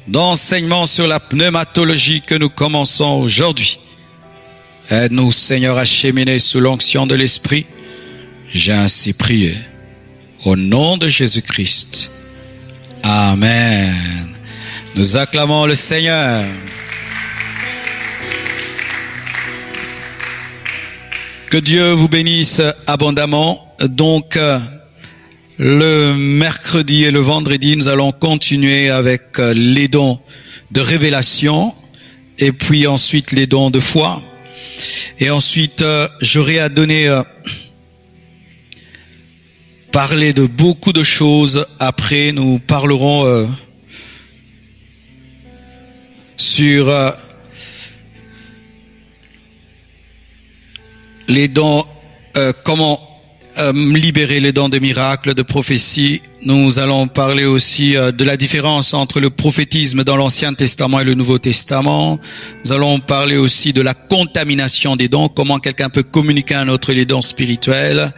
d'enseignements sur la pneumatologie que nous commençons aujourd'hui. Aide-nous Seigneur à cheminer sous l'onction de l'Esprit. J'ai ainsi prié au nom de Jésus-Christ. Amen. Nous acclamons le Seigneur. Que Dieu vous bénisse abondamment. Donc, le mercredi et le vendredi, nous allons continuer avec les dons de révélation. et puis ensuite les dons de foi. Et ensuite, j'aurai à donner, parler de beaucoup de choses. Après, nous parlerons sur les dons, comment libérer les dons de miracles, de prophétie. Nous allons parler aussi de la différence entre le prophétisme dans l'Ancien Testament et le Nouveau Testament. Nous allons parler aussi de la contamination des dons, comment quelqu'un peut communiquer un autre les dons spirituels.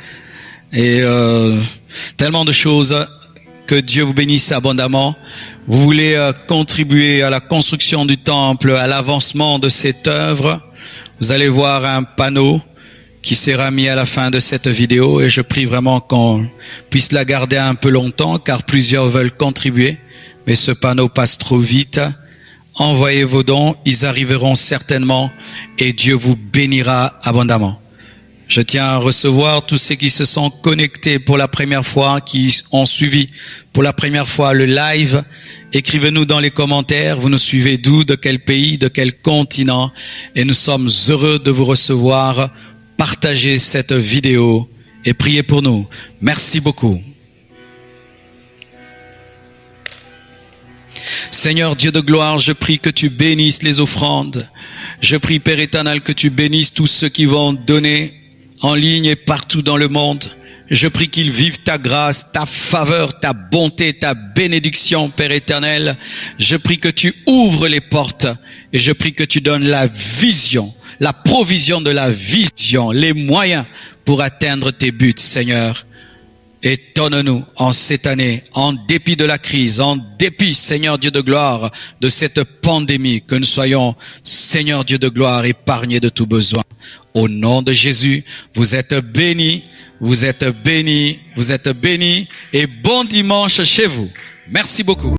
Et tellement de choses. Que Dieu vous bénisse abondamment. Vous voulez contribuer à la construction du temple, à l'avancement de cette œuvre. Vous allez voir un panneau qui sera mis à la fin de cette vidéo et je prie vraiment qu'on puisse la garder un peu longtemps car plusieurs veulent contribuer, mais ce panneau passe trop vite. Envoyez vos dons, ils arriveront certainement et Dieu vous bénira abondamment. Je tiens à recevoir tous ceux qui se sont connectés pour la première fois, qui ont suivi pour la première fois le live. Écrivez-nous dans les commentaires, vous nous suivez d'où, de quel pays, de quel continent et nous sommes heureux de vous recevoir. Partagez cette vidéo et priez pour nous. Merci beaucoup. Seigneur Dieu de gloire, je prie que tu bénisses les offrandes. Je prie Père éternel que tu bénisses tous ceux qui vont donner en ligne et partout dans le monde. Je prie qu'ils vivent ta grâce, ta faveur, ta bonté, ta bénédiction, Père éternel. Je prie que tu ouvres les portes et je prie que tu donnes la vision, la provision de la vision, les moyens pour atteindre tes buts, Seigneur. Étonne-nous en cette année, en dépit de la crise, en dépit, Seigneur Dieu de gloire, de cette pandémie, que nous soyons, Seigneur Dieu de gloire, épargnés de tout besoin. Au nom de Jésus, vous êtes bénis, vous êtes bénis, vous êtes bénis, et bon dimanche chez vous. Merci beaucoup.